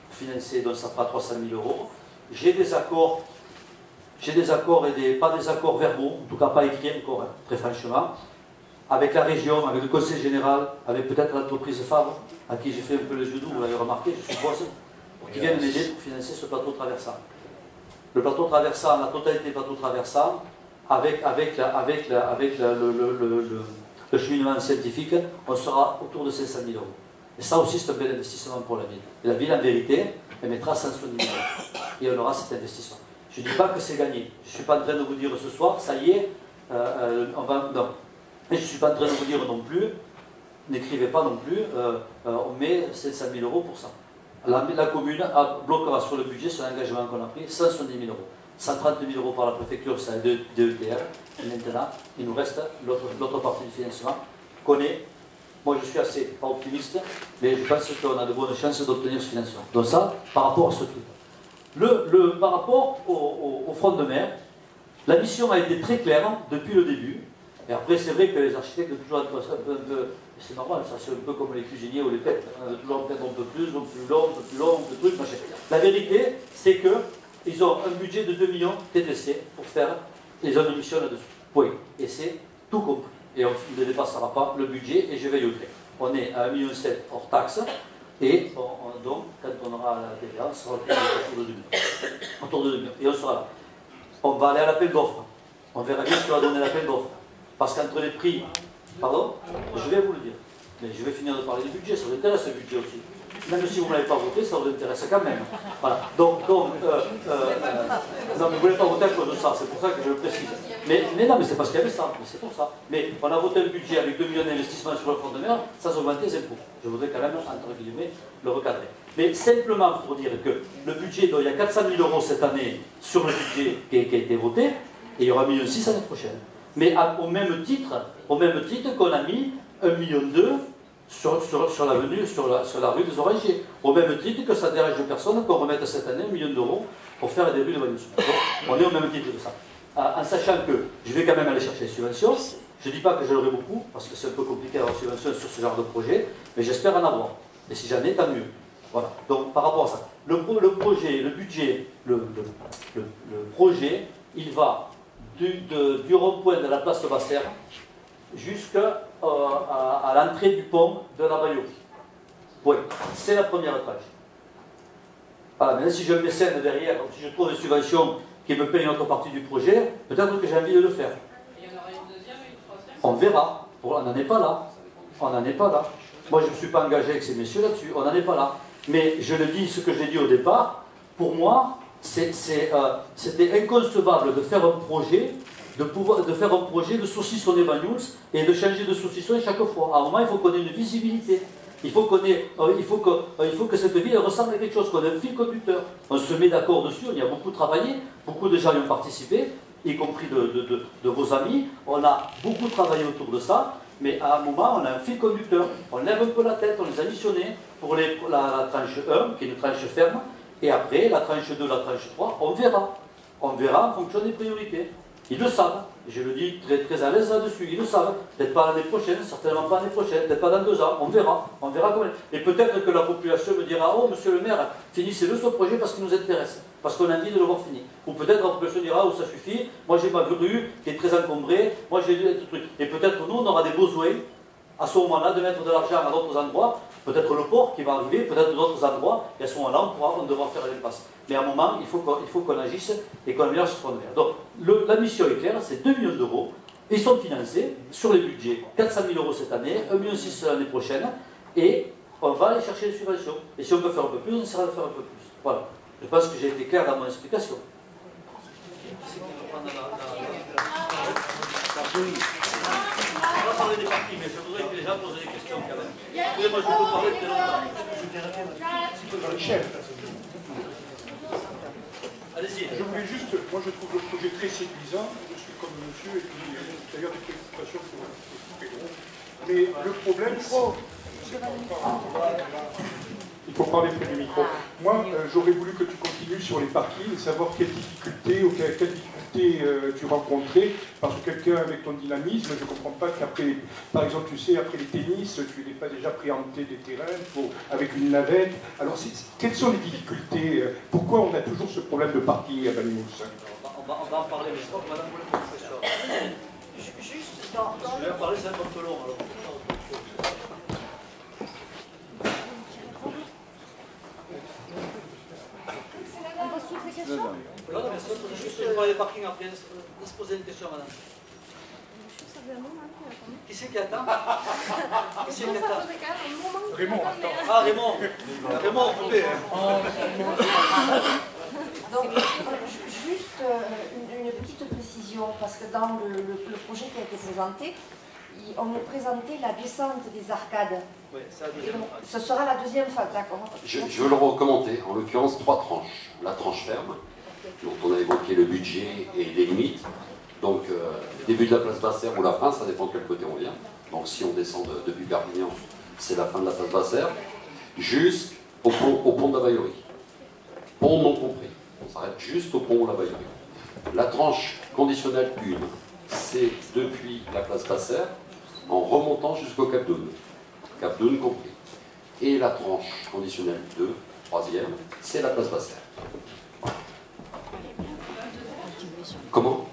pour financer, donc ça fera 300 000 €. J'ai des accords et pas des accords verbaux, en tout cas pas écrits encore, hein, très franchement, avec la région, avec le conseil général, avec peut-être l'entreprise Fabre, à qui j'ai fait un peu les yeux doux, vous l'avez remarqué, je suppose, qui viennent m'aider pour financer ce plateau traversant. Le plateau traversant, la totalité du plateau traversant, avec le cheminement scientifique, on sera autour de 500 000 €. Et ça aussi, c'est un bel investissement pour la ville. Et la ville, en vérité, elle mettra 170 000 €. Et on aura cet investissement. Je ne dis pas que c'est gagné. Je ne suis pas en train de vous dire ce soir, ça y est, non. Et je ne suis pas en train de vous dire non plus, n'écrivez pas non plus, on met 500 000 € pour ça. La commune bloquera sur le budget, sur l'engagement qu'on a pris, 170 000 €. 130 000 € par la préfecture, c'est un DETR. Et maintenant, il nous reste l'autre partie du financement qu'on est. Moi, je suis assez pas optimiste, mais je pense qu'on a de bonnes chances d'obtenir ce financement. Donc ça, par rapport à ce truc. Par rapport au front de mer, la mission a été très claire depuis le début. Et après, c'est vrai que les architectes ont toujours un peu c'est normal, ça c'est un peu comme les cuisiniers ou les pêtres. On a toujours peut-être un peu plus long, un peu plus long, un peu plus machin. La vérité, c'est qu'ils ont un budget de 2 millions TTC pour faire les zones de mission là-dessus. Point. Et c'est tout compris. Et on ne dépassera pas le budget et je vais y On est à 1,7 million hors taxe. Et donc, quand on aura la TVA, on sera autour de 2 millions. Autour de 2 millions. Et on sera là. On va aller à l'appel d'offres. On verra bien ce que va donner l'appel d'offres. Parce qu'entre les prix, pardon, je vais vous le dire, mais je vais finir de parler du budget, ça vous intéresse le budget aussi. Même si vous ne l'avez pas voté, ça vous intéresse quand même. Voilà. Donc non, mais vous ne voulez pas voter à cause de ça, c'est pour ça que je le précise. Mais non, mais c'est parce qu'il y avait ça, mais c'est pour ça. Mais on a voté le budget avec 2 millions d'investissements sur le front de mer sans augmenter les impôts. Je voudrais quand même, entre guillemets, le recadrer. Mais simplement pour dire que le budget, donc, il y a 400 000 € cette année sur le budget qui a été voté, et il y aura 1,6 million l'année prochaine. Mais au même titre qu'on a mis 1,2 million sur l'avenue, sur la rue des Orangiers. Au même titre que ça ne dérange personne qu'on remette cette année 1 million d'euros pour faire des rues de Bagnols. On est au même titre que ça. En sachant que je vais quand même aller chercher les subventions. Je ne dis pas que je l'aurai beaucoup, parce que c'est un peu compliqué d'avoir des subventions sur ce genre de projet, mais j'espère en avoir. Et si j'en ai, tant mieux. Voilà. Donc par rapport à ça, le projet, il va du rond-point de la place de Basserre jusqu'à l'entrée du pont de la Bayoque. Oui, c'est la première tranche. Voilà, maintenant si j'ai un mécène derrière, si je trouve des subventions qui me payent une autre partie du projet, peut-être que j'ai envie de le faire. Il y en aura une deuxième et une troisième. On verra. On n'en est pas là. On n'en est pas là. Moi je ne me suis pas engagé avec ces messieurs là-dessus. On n'en est pas là. Mais je le dis, ce que j'ai dit au départ, pour moi, c'était inconcevable de faire un projet, de saucissonner Banyuls et de changer de saucisson chaque fois. À un moment, il faut qu'on ait une visibilité. Il faut que cette ville ressemble à quelque chose, qu'on ait un fil conducteur. On se met d'accord dessus, on y a beaucoup travaillé, beaucoup de gens y ont participé, y compris de vos amis. On a beaucoup travaillé autour de ça, mais à un moment, on a un fil conducteur. On lève un peu la tête, on les a missionnés pour la tranche 1, qui est une tranche ferme, et après, la tranche 2, la tranche 3, on verra. On verra en fonction des priorités. Ils le savent. Je le dis très, très à l'aise là-dessus. Ils le savent. Peut-être pas l'année prochaine, certainement pas l'année prochaine, peut-être pas dans 2 ans. On verra. On verra comment. Et peut-être que la population me dira: oh, monsieur le maire, finissez-le ce projet parce qu'il nous intéresse. Parce qu'on a envie de le voir fini. Ou peut-être la population dira: oh, ça suffit. Moi, j'ai ma rue qui est très encombrée. Moi, j'ai des trucs. Et peut-être nous, on aura des besoins à ce moment-là de mettre de l'argent à d'autres endroits. Peut-être le port qui va arriver, peut-être d'autres endroits. Et à ce moment-là, on devra faire l'impasse. Mais à un moment, il faut qu'on agisse et qu'on améliore ce qu'on fait. Donc, la mission est claire, c'est 2 millions d'euros. Ils sont financés sur les budgets. 400 000 euros cette année, 1,6 million l'année prochaine. Et on va aller chercher les subventions. Et si on peut faire un peu plus, on essaiera de faire un peu plus. Voilà. Je pense que j'ai été clair dans mon explication. On va parler des partis, mais je voudrais que les gens posent des questions quand même. Excusez-moi, je peux parler très longtemps. Allez-y. Je voulais juste, moi je trouve le projet très séduisant, je suis comme monsieur, et puis d'ailleurs des préoccupations pour très gros. Mais le problème, il faut parler près du micro. Moi, j'aurais voulu que tu continues sur les parkings, savoir quelles difficultés tu rencontrais, parce que quelqu'un avec ton dynamisme, je ne comprends pas qu'après, par exemple, tu sais, après les tennis, tu n'es pas déjà préempté des terrains avec une navette. Alors, quelles sont les difficultés? Pourquoi on a toujours ce problème de parking à Banyuls? On va en parler, mais je crois que madame voulait poser une question. Juste dans je vais en parler, c'est un peu long, alors. Non, mais juste je parler des parkings après. Laisse poser une question, madame. Qui c'est qui attend? Qui c'est qui attend? Raymond, attends. Ah, Raymond. Raymond, coupé. Donc, juste une petite précision, parce que dans le projet qui a été présenté, on nous présentait la descente des arcades. Oui, c'est la deuxième phase. Ce sera la deuxième phase, d'accord. Je veux le recommander, en l'occurrence 3 tranches. La tranche ferme, dont on a évoqué le budget et les limites. Donc, début de la place Basser ou la fin, ça dépend de quel côté on vient. Donc, si on descend depuis Perpignan, c'est la fin de la place Basser, jusqu'au pont de la Baillerie. Pont non compris. On s'arrête juste au pont de la Baillerie. La tranche conditionnelle 1, c'est depuis la place Basser, en remontant jusqu'au Cap d'Aune. Cap d'Aune compris. Et la tranche conditionnelle 2, 3e, c'est la place Basser. Comment?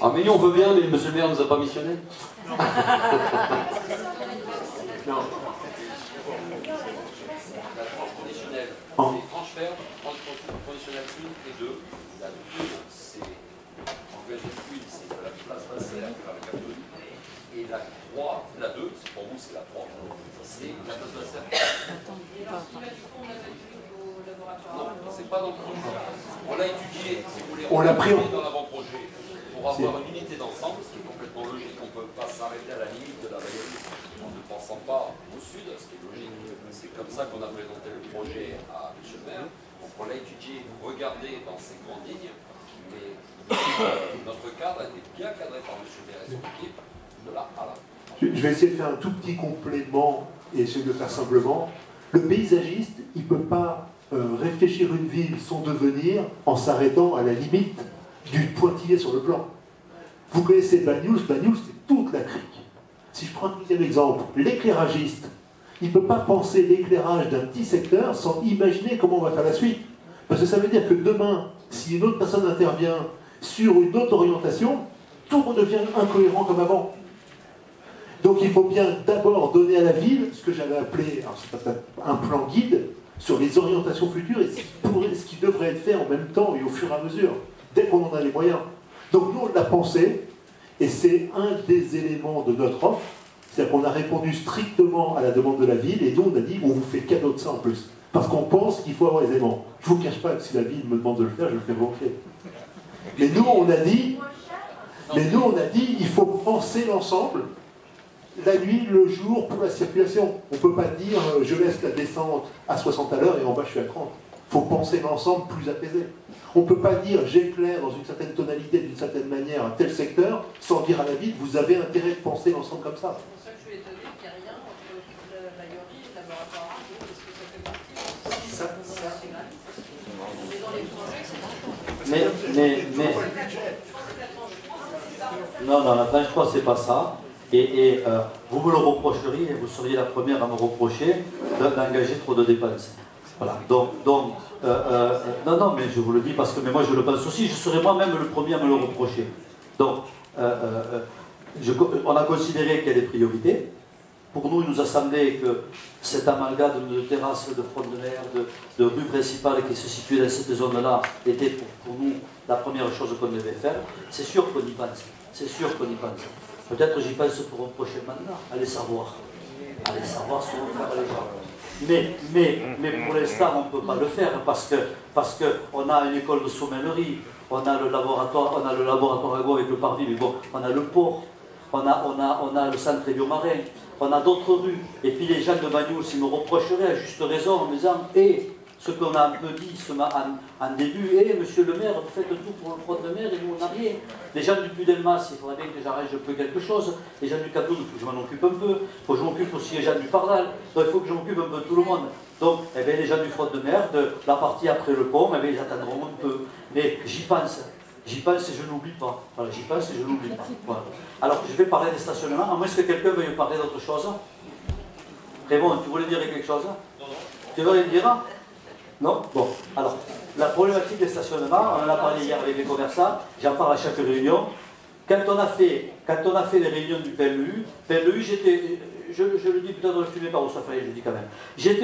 Ah mais on veut bien, mais monsieur le maire ne nous a pas missionné. Non. La tranche conditionnelle, c'est tranche ferme, tranche conditionnelle 1 et 2. La 2, c'est c'est de la place Basser vers le Cap d'Aune. Et la 3, la 2, pour vous c'est la 3. C'est la place Basser. Non, c'est pas dans le projet. On l'a étudié, si vous voulez, on l'a pris dans l'avant-projet pour avoir une unité d'ensemble, ce qui est complètement logique. On ne peut pas s'arrêter à la limite de la Baillerie en ne pensant pas au sud, ce qui est logique. C'est comme ça qu'on a présenté le projet à M. le maire. Donc on l'a étudié, regardé dans ses grandes lignes, mais notre cadre a été bien cadré par M. le maire et son équipe de là à là. Je vais essayer de faire un tout petit complément et essayer de le faire simplement. Le paysagiste, il ne peut pas réfléchir une ville, son devenir, en s'arrêtant à la limite du pointillé sur le plan. Vous connaissez Banyuls, Banyuls c'est toute la crique. Si je prends un deuxième exemple, l'éclairagiste, il ne peut pas penser l'éclairage d'un petit secteur sans imaginer comment on va faire la suite. Parce que ça veut dire que demain, si une autre personne intervient sur une autre orientation, tout redevient incohérent comme avant. Donc il faut bien d'abord donner à la ville ce que j'avais appelé, alors c'est pas un plan guide, sur les orientations futures et ce qui devrait être fait en même temps et au fur et à mesure, dès qu'on en a les moyens. Donc nous, on l'a pensé, et c'est un des éléments de notre offre, c'est-à-dire qu'on a répondu strictement à la demande de la ville, et nous, on a dit, on vous fait cadeau de ça en plus. Parce qu'on pense qu'il faut avoir les aimants. Je ne vous cache pas que si la ville me demande de le faire, je le fais volontiers. Mais nous, on a dit, il faut penser l'ensemble, la nuit, le jour, pour la circulation. On ne peut pas dire, je laisse la descente à 60 à l'heure et en bas, je suis à 30. Il faut penser l'ensemble plus apaisé. On ne peut pas dire, j'éclaire dans une certaine tonalité, d'une certaine manière, un tel secteur, sans dire à la ville, vous avez intérêt de penser l'ensemble comme ça. C'est pour ça que je suis étonné qu'il n'y ait rien entre la Yorie et le laboratoire radio, parce que ça fait partie de mais dans les projets, c'est non, la tranche 3, c'est pas ça. Et vous me le reprocheriez, vous seriez la première à me reprocher d'engager trop de dépenses. Voilà. Donc non, mais je vous le dis parce que mais moi je le pense aussi, je serais moi-même le premier à me le reprocher. Donc, on a considéré qu'il y a des priorités. Pour nous, il nous a semblé que cet amalgame de terrasses, de front de mer, de rues principales qui se situaient dans cette zone-là était pour nous la première chose qu'on devait faire. C'est sûr qu'on y pense. C'est sûr qu'on y pense. Peut-être j'y pense pour un prochain mandat. Allez savoir. Allez savoir ce qu'on va faire les gens. Mais pour l'instant, on ne peut pas le faire parce qu'on a une école de sommellerie, on a le laboratoire à Go avec le parvis, mais bon, on a le port, on a le centre marin, on a d'autres rues. Et puis les gens de Bagnoul, s'ils me reprocheraient à juste raison en me disant ce qu'on a un peu dit en début, monsieur le maire, vous faites tout pour le front de mer et nous on n'a rien. Les gens du Puy-d'Elmas, il faudrait bien que j'arrange un peu quelque chose. Les gens du Cadoun, il faut que je m'en occupe un peu. Il faut que je m'occupe aussi des gens du Pardal. Donc il faut que je m'occupe un peu de tout le monde. Donc les gens du front de mer, de la partie après le pont, ils attendront un peu. Mais j'y pense. J'y pense et je n'oublie pas. Voilà, j'y pense et je n'oublie pas. Voilà. Alors je vais parler des stationnements, à moins que quelqu'un veuille parler d'autre chose. Raymond, tu voulais dire quelque chose? Non. Tu veux rien dire? Non? Bon, alors, la problématique des stationnements, on en a parlé hier avec les commerçants, j'en parle à chaque réunion. Quand on a fait les réunions du PLU, j'étais, je le dis peut-être, je ne filmais pas au Safari, je le dis quand même, j'étais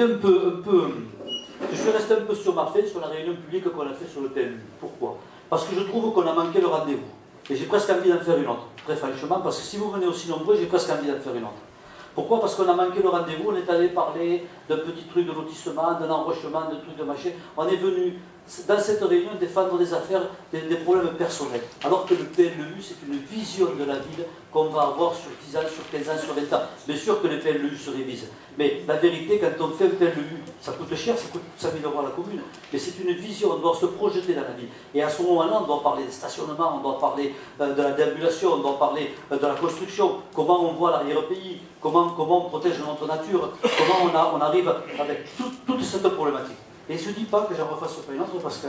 je suis resté un peu sur ma faim sur la réunion publique qu'on a fait sur le PLU. Pourquoi? Parce que je trouve qu'on a manqué le rendez-vous. Et j'ai presque envie d'en faire une autre, très franchement, parce que si vous venez aussi nombreux, j'ai presque envie d'en faire une autre. Pourquoi? Parce qu'on a manqué le rendez-vous, on est allé parler d'un petit truc de lotissement, d'un enrochement, de trucs de machin. On est venu, dans cette réunion, défendre des affaires, des problèmes personnels. Alors que le PLU, c'est une vision de la ville qu'on va avoir sur 10 ans, sur 15 ans, sur 20 ans. Bien sûr que les PLU se révisent. Mais la vérité, quand on fait un PLU, ça coûte cher, ça coûte 5 000 € à la commune. Mais c'est une vision, on doit se projeter dans la ville. Et à ce moment-là, on doit parler des stationnements, on doit parler de la déambulation, on doit parler de la construction, comment on voit l'arrière-pays, comment on protège notre nature, comment on arrive avec toute cette problématique. Et je ne dis pas que j'en refasse pas une autre parce que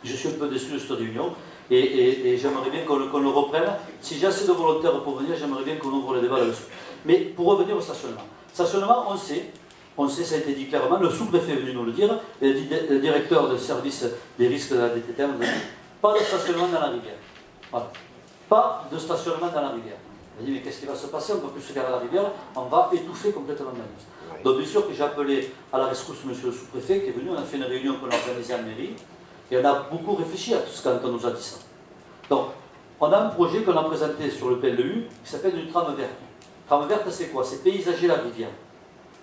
je suis un peu déçu de cette réunion et j'aimerais bien qu'on le reprenne. Si j'ai assez de volontaires pour venir, j'aimerais bien qu'on ouvre le débat là-dessus. Mais pour revenir au stationnement. Stationnement, on sait, ça a été dit clairement, le sous-préfet est venu nous le dire, le directeur du service des risques de la DTT nous a dit pas de stationnement dans la rivière. Voilà. Pas de stationnement dans la rivière. Il a dit mais qu'est-ce qui va se passer? On ne peut plus se garer à la rivière, on va étouffer complètement la ville. Donc bien sûr que j'ai appelé à la rescousse monsieur le sous-préfet qui est venu, on a fait une réunion qu'on a organisée en mairie, et on a beaucoup réfléchi à tout ce qu'on nous a dit ça. Donc, on a un projet qu'on a présenté sur le PLU qui s'appelle une trame verte. Trame verte, c'est quoi? C'est paysager la rivière.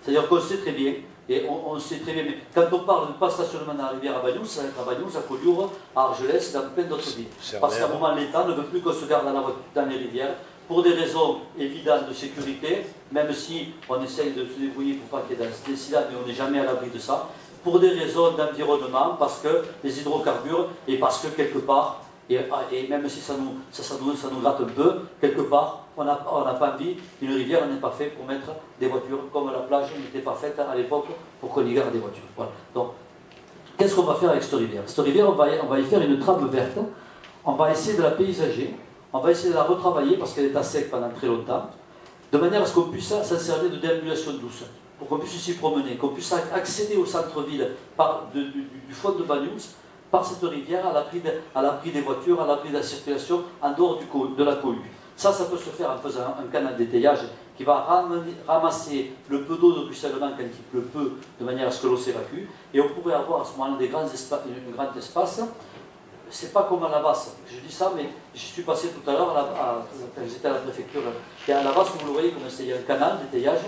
C'est-à-dire qu'on sait très bien, et on sait très bien, mais quand on parle de pas stationnement dans la rivière à Bagnoul, ça va être à Bagnoul, à Collioure, à Argelès, dans plein d'autres villes. Parce qu'à un moment, l'État ne veut plus qu'on se garde dans les rivières, pour des raisons évidentes de sécurité, même si on essaye de se débrouiller pour pas qu'il y ait d'incidents, mais on n'est jamais à l'abri de ça, pour des raisons d'environnement, parce que les hydrocarbures, et parce que quelque part, et même si ça nous gratte un peu, quelque part, on n'a pas envie, une rivière n'est pas faite pour mettre des voitures, comme la plage n'était pas faite à l'époque pour qu'on y garde des voitures. Voilà. Donc, qu'est-ce qu'on va faire avec cette rivière? Cette rivière, on va y faire une trame verte, on va essayer de la paysager, on va essayer de la retravailler parce qu'elle est à sec pendant très longtemps, de manière à ce qu'on puisse s'en servir de déambulation douce, pour qu'on puisse s'y promener, qu'on puisse accéder au centre-ville du fond de Bagnoul, par cette rivière, à l'abri des voitures, à l'abri de la circulation, en dehors de la cohue. Ça peut se faire en faisant un canal d'étayage qui va ramasser le peu d'eau de ruissellement quand il pleut peu, de manière à ce que l'eau s'évacue, et on pourrait avoir à ce moment-là un grand espace c'est pas comme à la Basse. Je dis ça, mais je suis passé tout à l'heure, quand j'étais à la préfecture, et à la Basse, vous le voyez, comme il y a un canal d'étayage,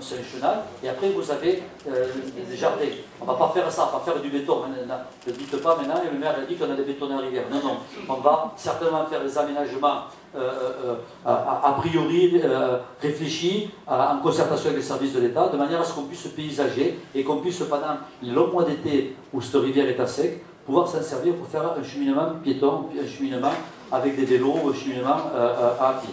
c'est un chenal, et après vous avez des jardins. On ne va pas faire ça, on va faire du béton. Ne dites pas maintenant, et le maire a dit qu'on a des bétonnières rivières. Non, non, on va certainement faire des aménagements a priori réfléchis en concertation avec les services de l'État, de manière à ce qu'on puisse se paysager et qu'on puisse, pendant les longs mois d'été où cette rivière est à sec, pouvoir s'en servir pour faire un cheminement piéton, un cheminement avec des vélos, un cheminement à pied.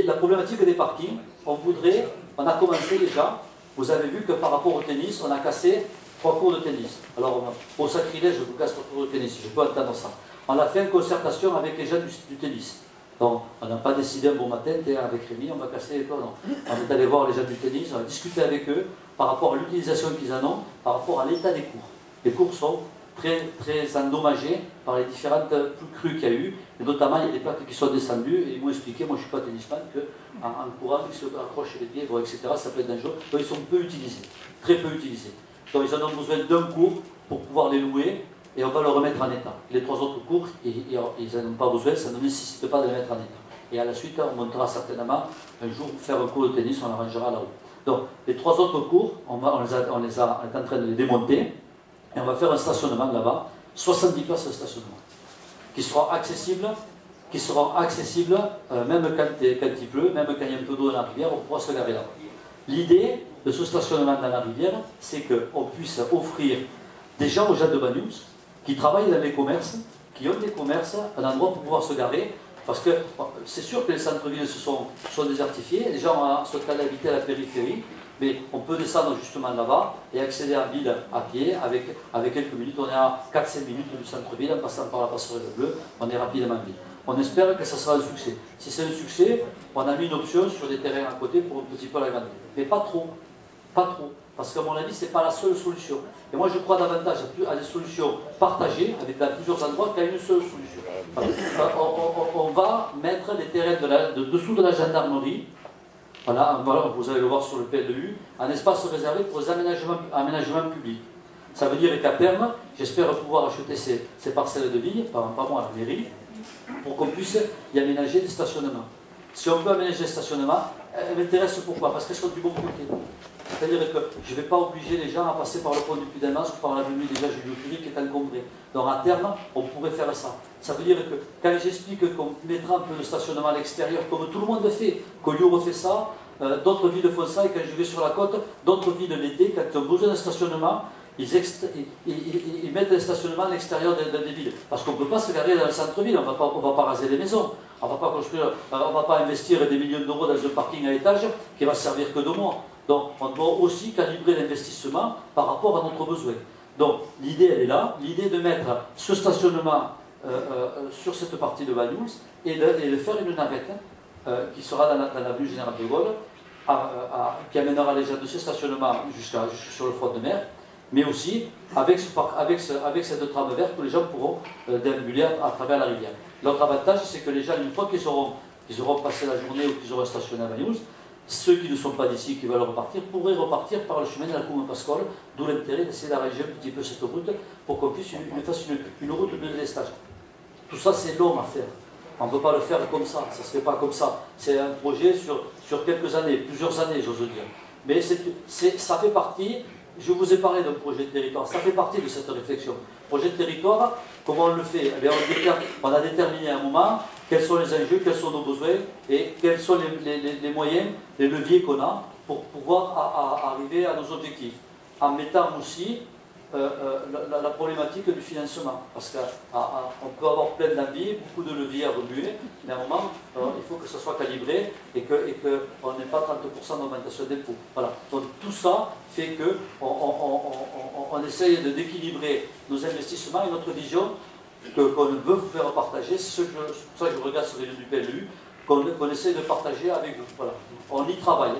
La problématique des parkings, on a commencé déjà, vous avez vu que par rapport au tennis, on a cassé 3 cours de tennis. Alors, au sacrilège, je vous casse 3 cours de tennis, je peux entendre ça. On a fait une concertation avec les gens du tennis. Donc, on n'a pas décidé un bon matin, avec Rémi, on va casser les cours, non. On est allé voir les gens du tennis, on a discuté avec eux par rapport à l'utilisation qu'ils en ont, par rapport à l'état des cours. Les cours sont très, très endommagés par les différentes crues qu'il y a eu, et notamment il y a des plaques qui sont descendues, et ils m'ont expliqué, moi je ne suis pas tennisman, qu'en courant, ils se accrochent les pieds, etc., ça peut être dangereux. Donc ils sont peu utilisés, très peu utilisés. Donc ils en ont besoin d'un cours pour pouvoir les louer, et on va le remettre en état. Les 3 autres cours, ils n'en ont pas besoin, ça ne nécessite pas de les mettre en état. Et à la suite, on montera certainement un jour faire un cours de tennis, on l'arrangera là-haut. Donc, les 3 autres cours, on est en train de les démonter, et on va faire un stationnement là-bas, 70 places de stationnement, qui seront accessibles, même quand il pleut, même quand il y a un peu d'eau dans la rivière, on pourra se garer là-bas. L'idée de ce stationnement dans la rivière, c'est qu'on puisse offrir déjà aux gens de Banyuls, qui travaillent dans les commerces, qui ont des commerces, un endroit pour pouvoir se garer, parce que c'est sûr que les centres-villes sont désertifiés, les gens sont allés habiter à la périphérie, mais on peut descendre justement là-bas et accéder à la ville à pied avec quelques minutes. On est à 4-5 minutes du centre-ville en passant par la passerelle bleue, on est rapidement en ville. On espère que ça sera un succès. Si c'est un succès, on a mis une option sur des terrains à côté pour un petit peu l'agrandir. Mais pas trop. Pas trop. Parce qu'à mon avis, ce n'est pas la seule solution. Et moi, je crois davantage à des solutions partagées, avec dans plusieurs endroits, qu'à une seule solution. On va mettre des terrains de dessous de la gendarmerie, voilà, vous allez le voir sur le PLU, en espace réservé pour les aménagements publics. Ça veut dire qu'à terme, j'espère pouvoir acheter ces parcelles de vignes, pas moi, à la mairie, pour qu'on puisse y aménager des stationnements. Si on peut aménager des stationnements, elles m'intéressent pourquoi? Parce qu'elles sont du bon côté. C'est-à-dire que je ne vais pas obliger les gens à passer par le pont du Puy-d'Amas ou par l'avenue déjà Julio-Curie qui est encombrée. Donc à terme, on pourrait faire ça. Ça veut dire que quand j'explique qu'on mettra un peu de stationnement à l'extérieur, comme tout le monde le fait, Collioure refait ça, d'autres villes font ça, et quand je vais sur la côte, d'autres villes l'été, quand ils ont besoin d'un stationnement, ils mettent des stationnements à l'extérieur des villes. Parce qu'on ne peut pas se garer dans le centre-ville, on ne va pas raser les maisons, on ne va pas investir des millions d'euros dans un parking à étage qui va servir que 2 mois. Donc on doit aussi calibrer l'investissement par rapport à notre besoin. Donc l'idée elle est là, l'idée de mettre ce stationnement sur cette partie de Banyuls et de faire une navette qui sera dans l'avenue Général de Gaulle, qui amènera les gens de ce stationnement sur le front de mer, mais aussi avec cette trame verte où les gens pourront déambuler à travers la rivière. L'autre avantage, c'est que les gens, une fois qu'ils auront passé la journée ou qu'ils auront stationné à Banyuls, ceux qui ne sont pas d'ici, qui veulent repartir, pourraient repartir par le chemin de la Coume Pascole, d'où l'intérêt d'essayer d'arranger un petit peu cette route pour qu'on puisse fasse une route de délestage. Tout ça, c'est long à faire. On ne peut pas le faire comme ça, ça ne se fait pas comme ça. C'est un projet sur quelques années, plusieurs années, j'ose dire. Mais ça fait partie, je vous ai parlé d'un projet de territoire, ça fait partie de cette réflexion. Projet de territoire, comment on le fait? Eh bien, on a déterminé à un moment quels sont les enjeux, quels sont nos besoins et quels sont les moyens, les leviers qu'on a pour pouvoir arriver à nos objectifs. En mettant aussi la problématique du financement. Parce qu'on peut avoir plein d'envies, beaucoup de leviers à remuer, mais à un moment, il faut que ce soit calibré et qu'on n'ait pas 30% d'augmentation d'impôts. Voilà. Donc tout ça fait qu'on essaye d'équilibrer nos investissements et notre vision qu'on veut vous faire partager. C'est pour ça que je regarde sur les lieux du PLU, qu'on essaie de partager avec vous. Voilà. On y travaille.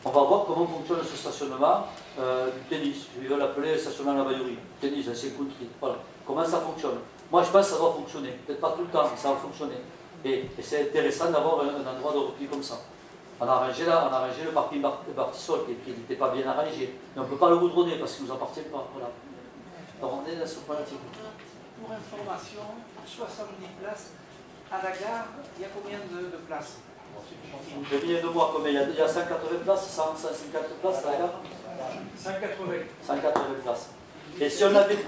On va voir comment fonctionne ce stationnement du tennis. Je vais l'appeler stationnement à la Baillerie. Tennis, ancien country. Voilà. Comment ça fonctionne? Moi, je pense que ça doit fonctionner. Peut-être pas tout le temps, mais ça va fonctionner. Et c'est intéressant d'avoir un endroit de repli comme ça. On a arrangé le parking Bartissol qui n'était pas bien arrangé. Mais on ne peut pas le goudronner parce qu'il ne nous appartient pas. Voilà. Donc on est dans ce problématique. pour information, 70 places. À la gare, il y a combien de places? Je viens de voir combien il y a 180 places, 150 places à la gare. 180. 180 places. Et si on avait,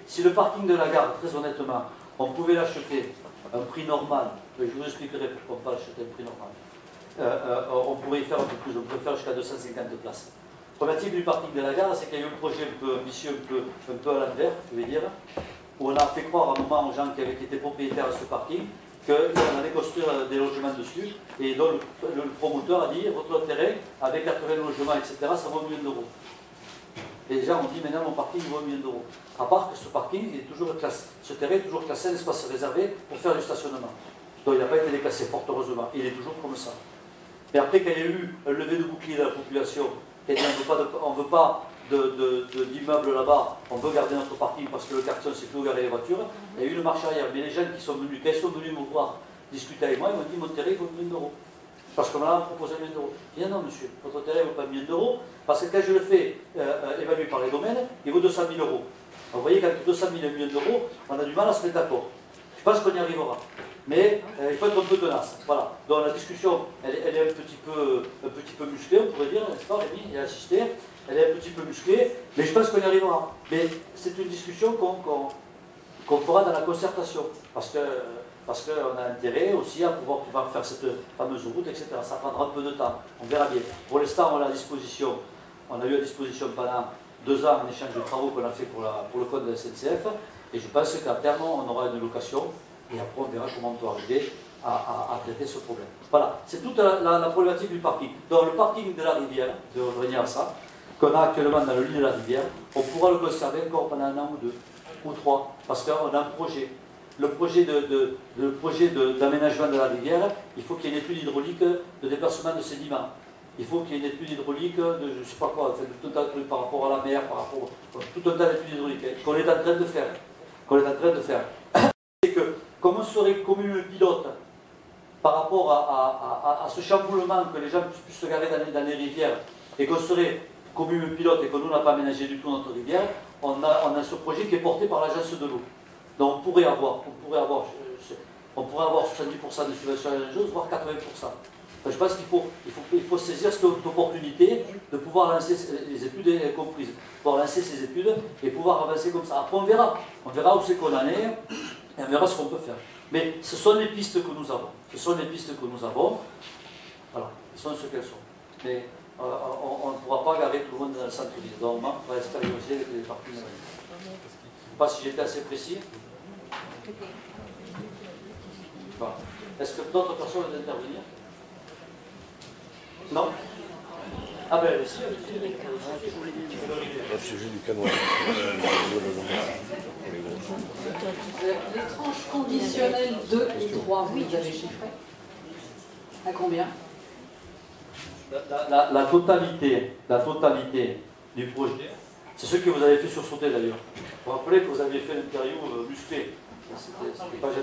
si le parking de la gare, très honnêtement, on pouvait l'acheter à un prix normal, je vous expliquerai pourquoi on ne peut pas l'acheter à un prix normal, on pourrait y faire un peu plus, on pourrait faire jusqu'à 250 places. Le problématique du parking de la gare, c'est qu'il y a eu un projet un peu ambitieux, un peu à l'envers, je vais dire, où on a fait croire à un moment aux gens qui étaient propriétaires de ce parking qu'on allait construire des logements dessus, et donc le promoteur a dit, votre terrain, avec 80 logements, etc., ça vaut 1 million d'euros. Et les gens ont dit, maintenant mon parking vaut 1 million d'euros. À part que ce parking est toujours classé, ce terrain est toujours classé un espace réservé pour faire du stationnement. Donc il n'a pas été déclassé, fort heureusement. Il est toujours comme ça. Mais après, quand il y a eu un levé de bouclier de la population, qui a dit on ne veut pas d'immeubles là-bas, on veut garder notre parking parce que le quartier, on ne sait plus où garer les voitures, il y a eu une marche arrière. Mais les gens qui sont venus, quand ils sont venus me voir, discuter avec moi, ils m'ont dit, mon terrain vaut 1 million d'euros. Parce qu'on m'a proposé 1 million d'euros. Je dis, non monsieur, votre terrain ne vaut pas 1 million d'euros, parce que quand je le fais évaluer par les domaines, il vaut 200 000 euros. Vous voyez qu'avec 200 000 et 1 million d'euros, on a du mal à se mettre d'accord. Je pense qu'on y arrivera. Mais il faut être un peu tenace. Voilà. Donc la discussion, elle est un petit peu musclée, on pourrait dire, n'est-ce pas, Rémi, il a assisté. Elle est un petit peu musclée, mais je pense qu'on y arrivera. Mais c'est une discussion qu'on fera dans la concertation. Parce qu'on a intérêt aussi à pouvoir faire cette fameuse route, etc. Ça prendra un peu de temps. On verra bien. Pour l'instant, on a eu à disposition pendant 2 ans un échange de travaux qu'on a fait pour le compte de la SNCF. Et je pense qu'à terme, on aura une location. Et après, on verra comment on peut arriver à traiter ce problème. Voilà, c'est toute la problématique du parking. Donc le parking de la rivière, de revenir à ça, qu'on a actuellement dans le lit de la rivière, on pourra le conserver encore pendant 1 an ou 2, ou 3, parce qu'on a un projet. Le projet d'aménagement de la rivière, il faut qu'il y ait une étude hydraulique de déplacement de sédiments. Il faut qu'il y ait une étude hydraulique de, je ne sais pas quoi, de tout un tas de trucs par rapport à la mer, par rapport à tout un tas d'études hydrauliques qu'on est en train de faire. C'est que, comme on serait commune pilote par rapport à ce chamboulement que les gens puissent se garer dans les rivières, et qu'on serait commune pilote et que nous n'a pas aménagé du tout notre rivière, on a ce projet qui est porté par l'agence de l'eau. Donc on pourrait avoir 70% de subvention à la chose, voire 80%. Enfin, je pense qu'il faut saisir cette opportunité de pouvoir lancer les études comprises, pouvoir lancer ces études et pouvoir avancer comme ça. Après on verra où c'est qu'on en est et on verra ce qu'on peut faire. Mais ce sont les pistes que nous avons. Voilà, elles sont ce qu'elles sont. Mais on ne pourra pas garer tout le monde dans le centre-ville. Donc on va expérimenter avec les parties. Je ne sais pas si j'étais assez précis. Voilà. Est-ce que d'autres personnes veulent intervenir? Non? Ah ben, allez-y. Sujet du canoë. Les tranches conditionnelles 2 et 3, vous avez chiffré? À combien? La totalité du projet, c'est ce que vous avez fait sursauter d'ailleurs. Vous vous rappelez que vous aviez fait l'interview musclée.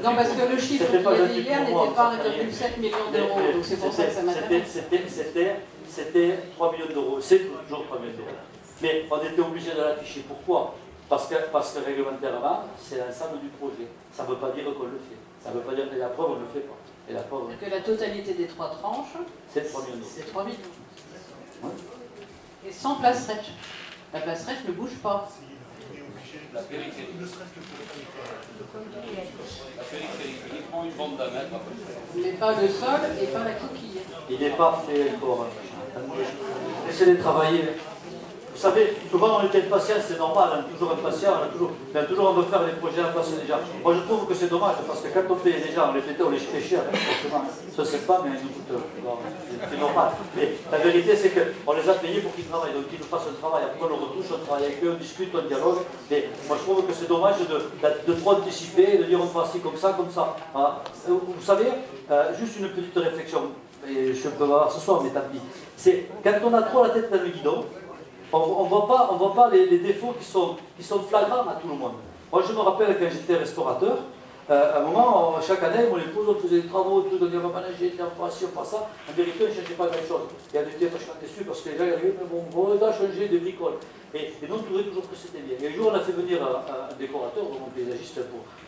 Non, parce que le chiffre qu'il y avait hier n'était pas 1,7 million d'euros, donc c'est pour ça que ça m'intéresse. C'était 3 millions d'euros, c'est toujours 3 millions d'euros. Mais on était obligé de l'afficher. Pourquoi? Parce que réglementairement, c'est l'ensemble du projet. Ça ne veut pas dire qu'on le fait. Ça ne veut pas dire que la preuve, on ne le fait pas. Et la preuve, que la totalité des 3 tranches, c'est 3 millions d'euros. C'est 3 millions. Ouais. Et sans place rêche. La place rêche ne bouge pas. La périphérie. La périphérie, uniquement une bande d'un mètre. Mais pas le sol et pas la coquille. Il n'est pas fait encore. Laissez-les travailler. Vous savez, souvent on est impatient, c'est normal, on est toujours impatient, on veut faire les projets en face des gens. Moi je trouve que c'est dommage, parce que quand on paye les gens, on les fait cher, franchement. Ça c'est pas, mais nous coûte. C'est normal. Mais la vérité c'est qu'on les a payés pour qu'ils travaillent, donc qu'ils nous fassent un travail. Après on le retouche, on travaille avec eux, on discute, on dialogue. Mais moi je trouve que c'est dommage de trop anticiper, de dire on fait ci comme ça, comme ça. Voilà. Vous savez, juste une petite réflexion, et je peux avoir ce soir, mais tant pis. C'est quand on a trop la tête dans le guidon, on ne voit pas les défauts qui sont flagrants à tout le monde. Moi, je me rappelle quand j'étais restaurateur, À un moment, chaque année, mon épouse, on faisait des travaux, tout, on disait, on va manager, de l'opération, pas ça. En vérité, on ne changeait pas grand-chose. Et elle était vachement déçue parce que les gens arrivaient, mais bon, on va changer de bricole. Et nous, on trouvait toujours que c'était bien. Et un jour, on a fait venir un décorateur, un paysagiste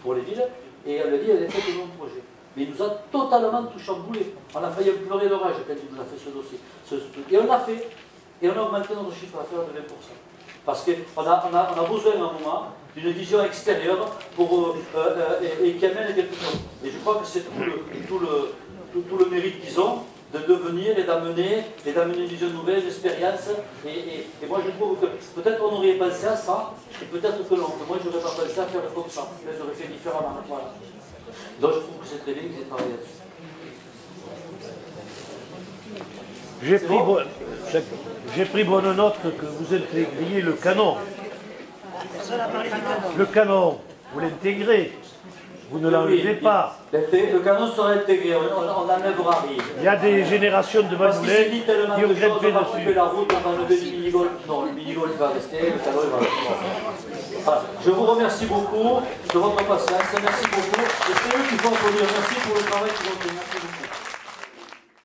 pour les villes, et elle lui a dit, elle a fait de mon projet. Mais il nous a totalement tout chamboulé. On a failli pleurer d'orage quand il nous a fait ce dossier. Et on l'a fait. Et on a augmenté notre chiffre d'affaires de 20%. Parce qu'on a besoin à un moment d'une vision extérieure et qui amène quelque chose. Et je crois que c'est tout le mérite qu'ils ont de devenir et d'amener une vision nouvelle, une expérience. Et moi je trouve que peut-être on aurait pensé à ça, et peut-être que non, que moi je n'aurais pas pensé à faire comme ça. J'aurais fait différemment. Voilà. Donc je trouve que c'est très bien qu'ils aient travaillé là-dessus. J'ai pris bonne note que vous intégriez le canon. Le canon, vous l'intégrez. Vous ne l'enlevez pas. Le canon sera intégré, on n'enlèvera rien. Il y a des générations de Magnolais qui ont grimpé dessus. La route, on va enlever le mini-golf. Non, le mini-golf va rester, le canon il va rester. Voilà. Je vous remercie beaucoup de votre patience, merci beaucoup. Et c'est eux qui font produire. Merci pour le travail qu'ils ont fait. Merci beaucoup.